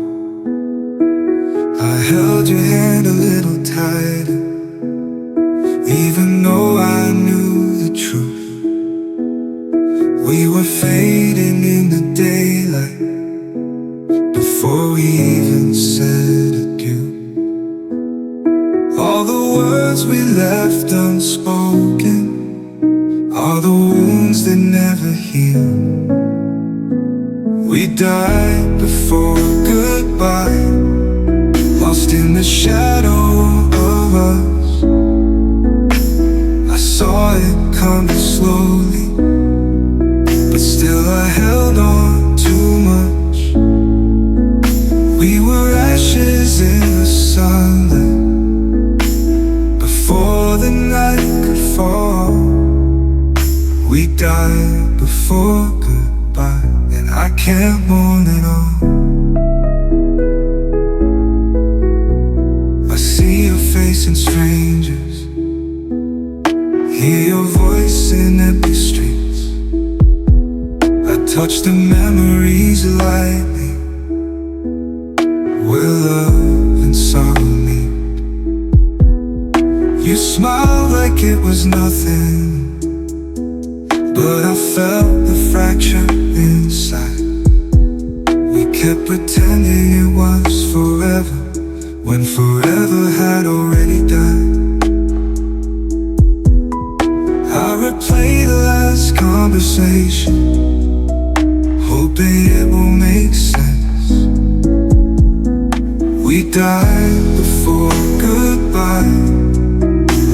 I held your hand a little tighter, even though I knew the truth. We were fading in the daylight before we even said adieu. All the words we left unspoken are the wounds that never heal. We died before goodbye, lost in the shadow of us. I saw it coming slowly, but still I held on too much. We were ashes in the sunlight before the night could fall. We died before goodbye, and I can't mourn it all. I see your face in strangers, hear your voice in empty streets. I touch the memories lightly where love and sorrow meet. You smiled like it was nothing, but I felt the fracture inside. We kept pretending it was forever, when forever had already died. I replay the last conversation, hoping it will make sense. We died before goodbye,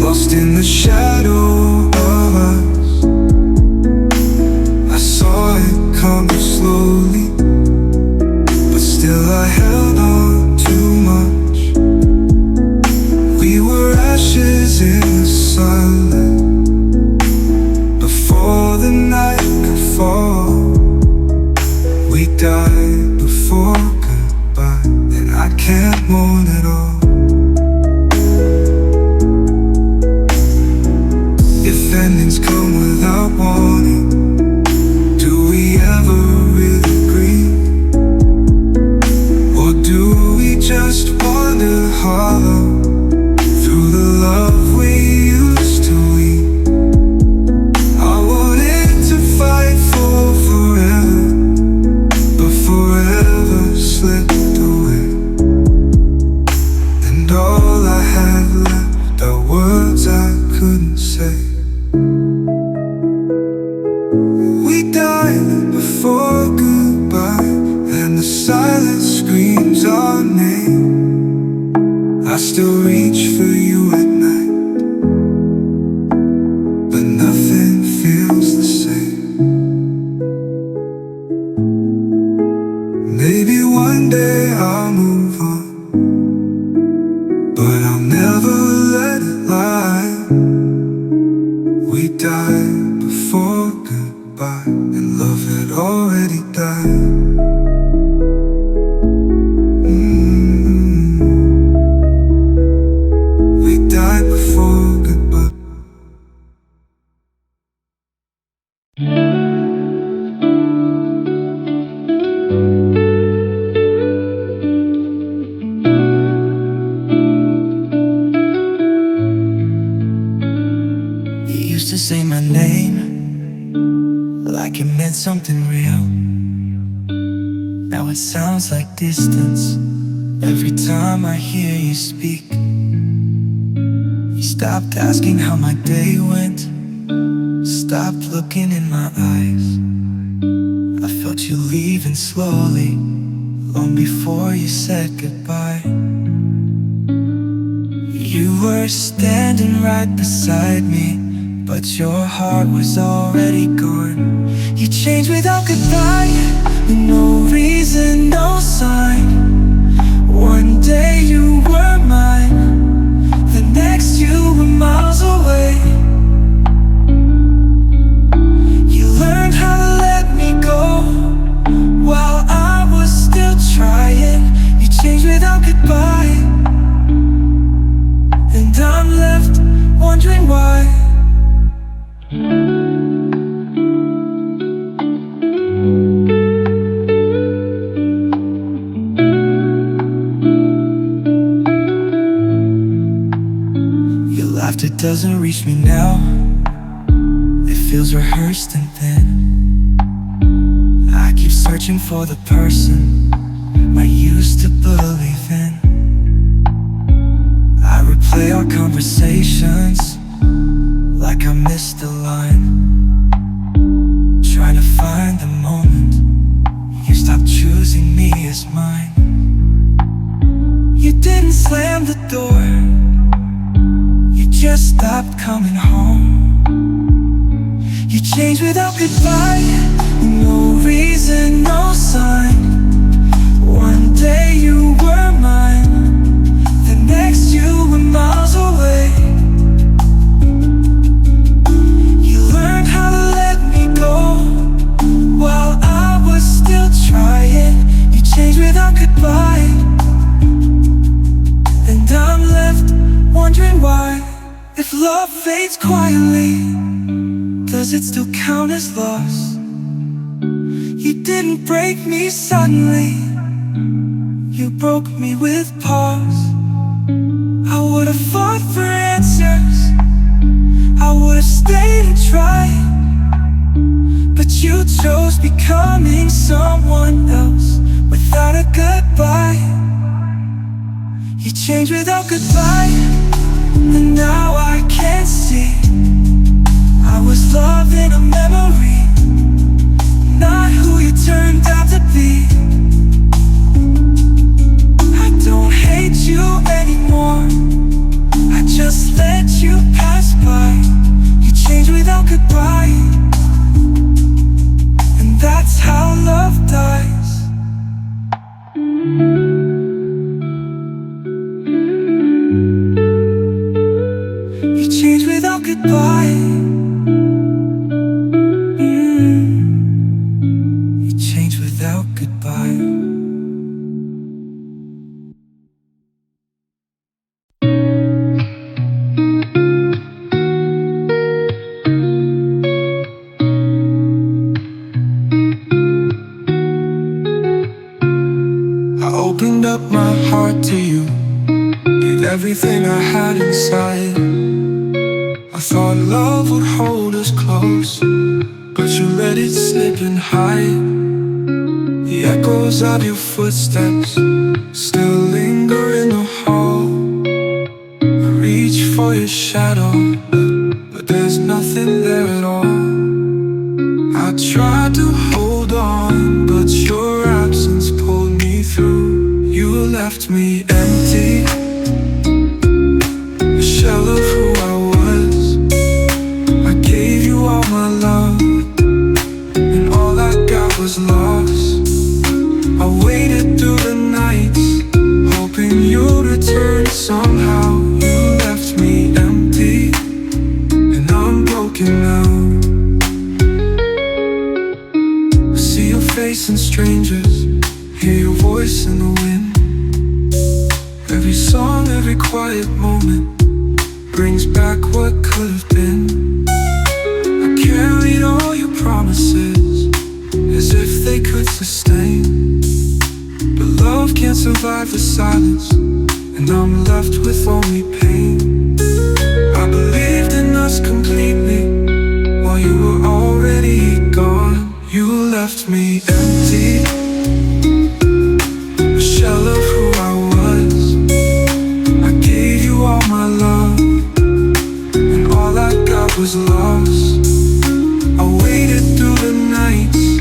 lost in the shadow of us. I saw it coming slowly, but still I held on too much. We were ashes in the sunlight before the night could fall. We died before goodbye, and I can't mourn it all. If endings come without warning, do we ever really agree? Or do we just wander hollow through the love we used to eat? I wanted to fight for forever, but forever slipped away. And all I had left are words I couldn't say. We died before goodbye, and the silence screams our name. I still reach for you at night, but nothing feels the same. meant something real. Now it sounds like distance every time I hear you speak. You stopped asking how my day went, stopped looking in my eyes. I felt you leaving slowly, long before you said goodbye. You were standing right beside me, but your heart was already gone. You changed without goodbye, with no reason, no sign. One day you were mine, the next you were miles away. You learned how to let me go while I was still trying. You changed without goodbye, and I'm left wondering why. Your laughter doesn't reach me now. It feels rehearsed and thin. I keep searching for the person I used to believe in. I replay our conversations like I missed a line, trying to find the moment you stopped choosing me as mine. You didn't slam the door, you just stopped coming home. You changed without goodbye, no reason, no sign. One day you were mine, the next you were miles away. You learned how to let me go while I was still trying. You changed without goodbye, and I'm left wondering why. If love fades quietly, does it still count as loss? You didn't break me suddenly, you broke me with pause. I would've fought for answers, I would've stayed and tried, but you chose becoming someone else without a goodbye. You changed without goodbye, and now I can't see. I was loving a memory, not who you turned out to be. I don't hate you anymore, I just let you pass by. You changed without goodbye, and that's how love dies. You changed without goodbye. You changed without goodbye. I opened up my heart to you, gave everything I had inside. I thought love would hold us close, but you let it slip and hide. The echoes of your footsteps still linger in the hall. I reach for your shadow, but there's nothing there at all. I tried to hold on, but your absence pulled me through. You left me empty, a shell of who I was. I gave you all my love, and all I got was lost. I waited through the nights, hoping you'd return somehow. You left me empty, and I'm broken now. I see your face in strangers, hear your voice in the wind. Every song, every quiet moment brings back what could have been. I carried all your promises as if they could sustain, but love can't survive the silence, and I'm left with only pain. I believed in us completely while you were already gone. You left me empty, a shell of who I was. I gave you all my love, and all I got was lost. I waited through the nights,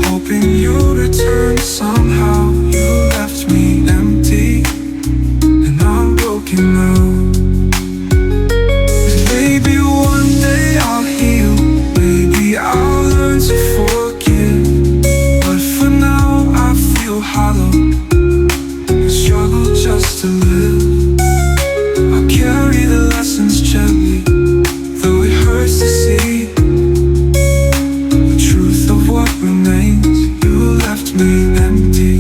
hoping you'd return somehow. You left me empty, and I'm broken now. Maybe one day I'll heal, maybe I'll learn to forgive, but for now I feel hollow and struggle just to live. I carry the lessons gently, though it hurts to see the truth of what remains. You left me empty.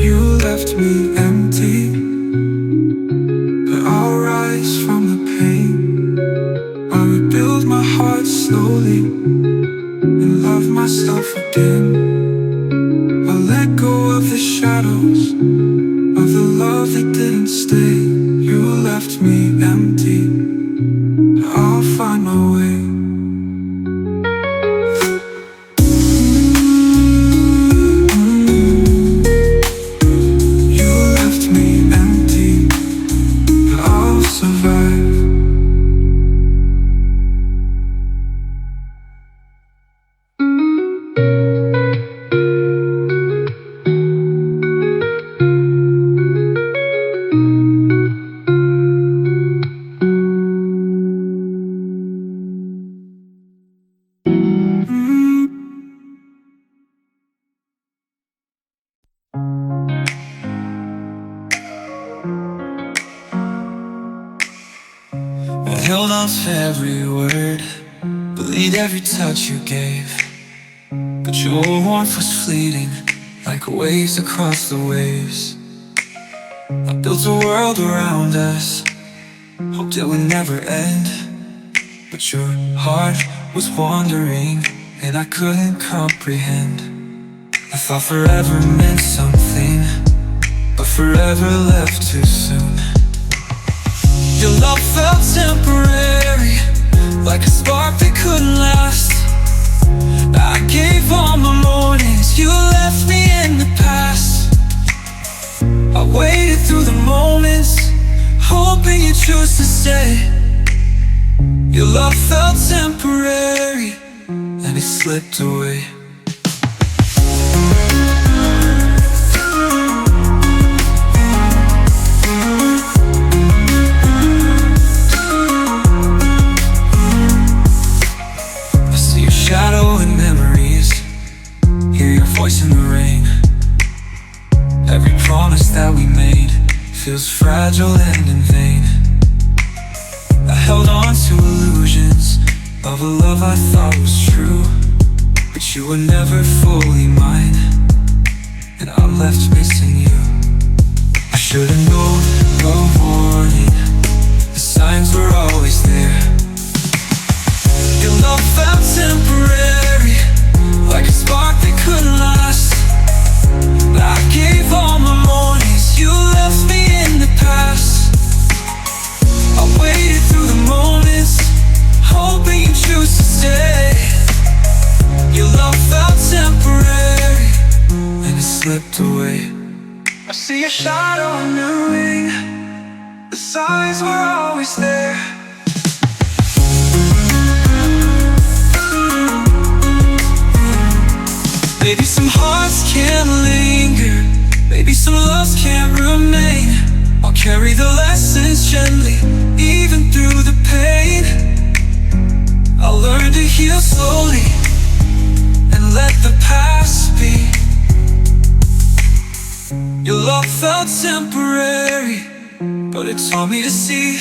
You left me empty, but I'll rise from the pain. I rebuild my heart slowly and love myself again. I let go of the shadows of the love that didn't stay. You left me empty, I'll find my way. You left me empty, but I'll survive. I held on to every word, believed every touch you gave, but your warmth was fleeting, like waves across the waves. I built a world around us, hoped it would never end, but your heart was wandering, and I couldn't comprehend. I thought forever meant something, but forever left too soon. Your love felt temporary, like a spark that couldn't last. I gave all my mornings, you left me in the past. I waited through the moments, hoping you choose to stay. Your love felt temporary, and it slipped away. Shadow and memories, hear your voice in the rain. Every promise that we made feels fragile and in vain. I held on to illusions of a love I thought was true, but you were never fully mine, and I'm left missing you. I should've known the warning, the signs were always there. Your love felt temporary, like a spark that couldn't last. I gave all my mornings, you left me in the past. I waited through the moments, hoping you choose to stay. Your love felt temporary, and it slipped away. I see a shadow in the ring, the signs were always there. Maybe some hearts can't linger, maybe some loves can't remain. I'll carry the lessons gently, even through the pain. I'll learn to heal slowly, and let the past be. Your love felt temporary, but it taught me to see.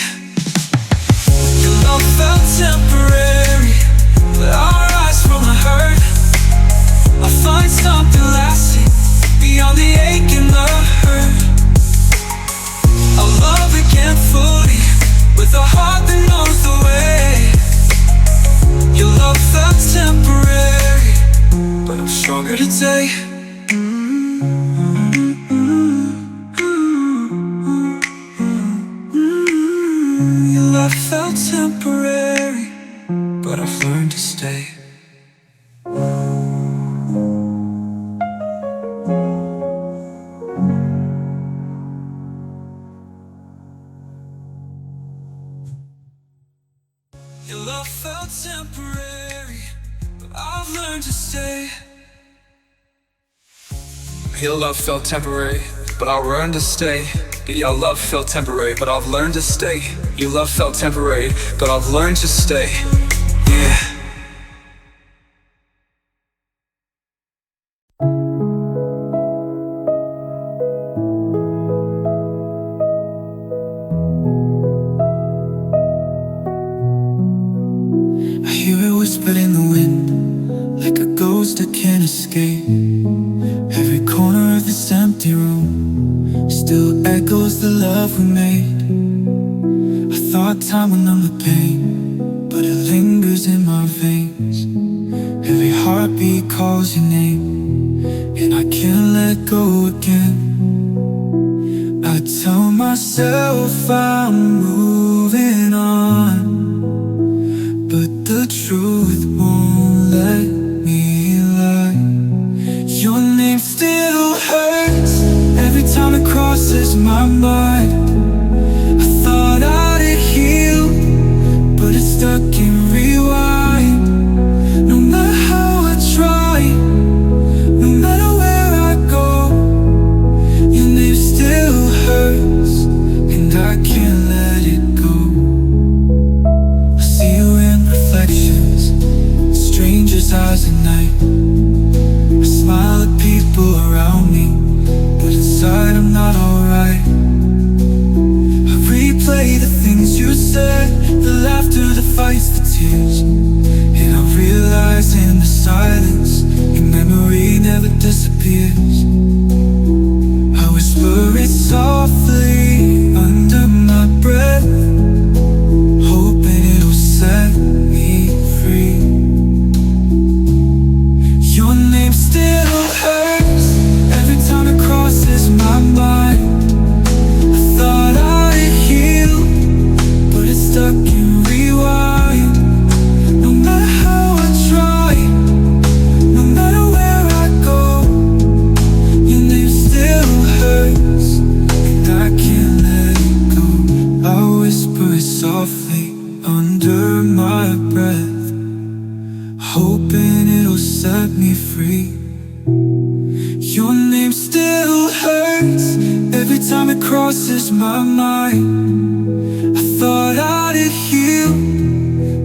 Your love felt temporary, but I'll rise from the hurt. I'll find something lasting beyond the ache and the hurt. I'll love again fully, with a heart that knows the way. Your love felt temporary, but I'm stronger today. felt temporary, but I've learned to stay. Your love felt temporary, but I've learned to stay. Your love felt temporary, but I'll learn to stay. Your love felt temporary, but I've learned to stay. Your love felt temporary, but I've learned to stay. Yeah. I hear it whispered in the wind, like a ghost that can't escape. Every corner of this empty room still echoes the love we made. I thought time would numb the pain, but it lingers in my veins. Every heartbeat calls your name, and I can't let go again. I tell myself I'm moving on, but the truth won't let me lie. Your name still hurts every time it crosses my mind. I thought I'd heal, but it's stuck in rewind. No matter how I try, no matter where I go, your name still hurts, and I can't let it go. I see you in reflections, strangers' eyes at night. I smile at people around me, but inside I'm not alright. I replay the things you said, the laughter, the fights, the tears, and I realize in the silence, your memory never disappears. I whisper it softly under my breath, hoping it'll set me free. Your name still hurts every time it crosses my mind. I thought I'd heal, but it's stuck in rewind. No matter how I try, no matter where I go, your name still hurts, and I can't let it go. I whisper it softly under my breath, hoping it'll set me free. Your name still hurts every time it crosses my mind. I thought I'd heal,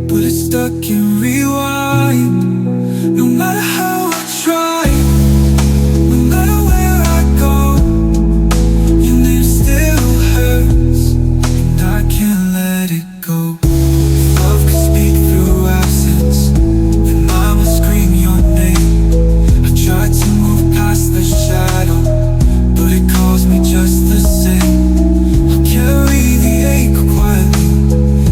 but it's stuck in rewind. No matter how I try, no matter where I go, your name still hurts, and I can't let it go. If love could speak through absence, then mine will scream your name. I tried to move past the shadow, but it calls me just the same. I'll carry the ache quietly,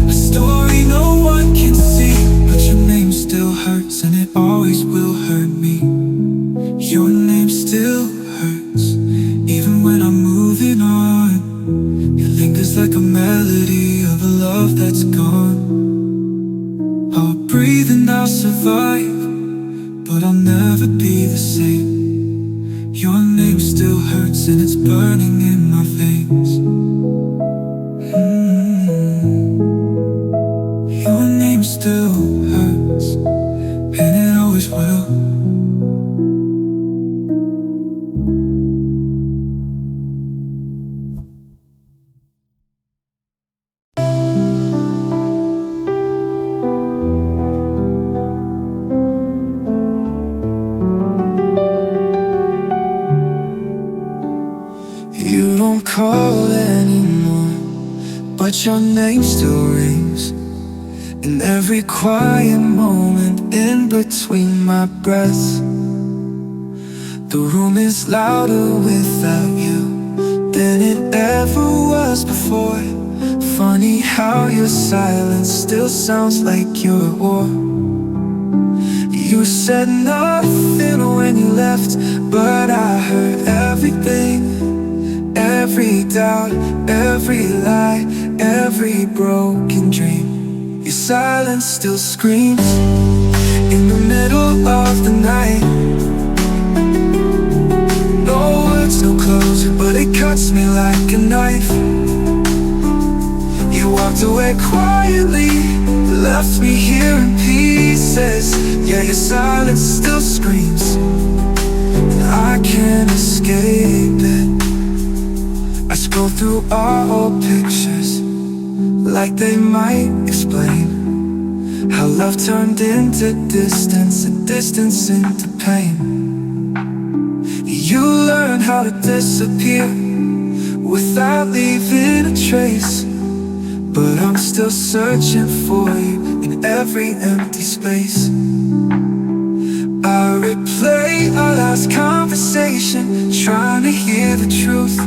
a story no one can see, but your name still hurts, and it always will hurt me. Your name still hurts, even when I'm moving on. It lingers like a melody of a love that's gone. I'll breathe and I'll survive, but I'll never be the same. Your name still hurts, and it's burning in my veins. Your name still hurts, and it always will. You don't call anymore, but your name still rings in every quiet moment in between my breaths. The room is louder without you than it ever was before. Funny how your silence still sounds like you're at war. You said nothing when you left, but I heard everything, every doubt, every lie, every broken dream. Your silence still screams in the middle of the night. No words, no closure, but it cuts me like a knife. You walked away quietly, left me here in pieces. Yeah, your silence still screams, and I can't escape it. I scroll through our old pictures, like they might explain how love turned into distance, and distance into pain. You learn how to disappear without leaving a trace, but I'm still searching for you in every empty space. I replay our last conversation, trying to hear the truth,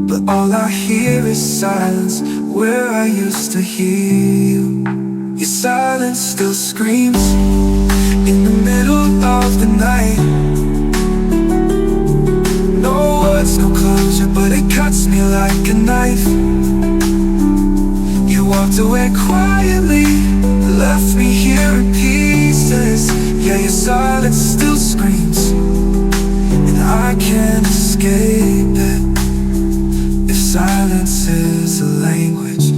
but all I hear is silence where I used to hear you. Your silence still screams in the middle of the night. No words, no closure, but it cuts me like a knife. You walked away quietly, left me here in pieces. Yeah, your silence still screams, and I can't escape it. If silence is a language,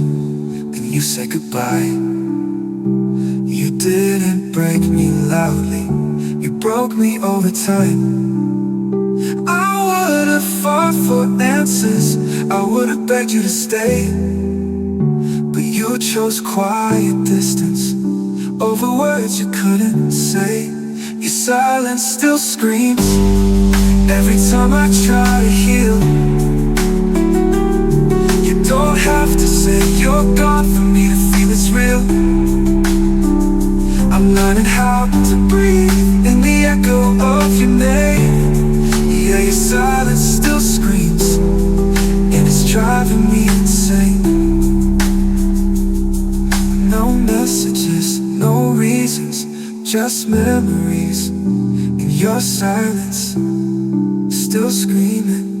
then you say goodbye. You didn't break me loudly, you broke me over time. I would've fought for answers, I would've begged you to stay, but you chose quiet distance over words you couldn't say. Your silence still screams every time I try to heal. You don't have to say you're gone for me to feel it's real. I'm learning how to breathe in the echo of your name. Yeah, your silence still screams, and it's driving me insane. No messages, no reasons, just memories, and your silence still screaming.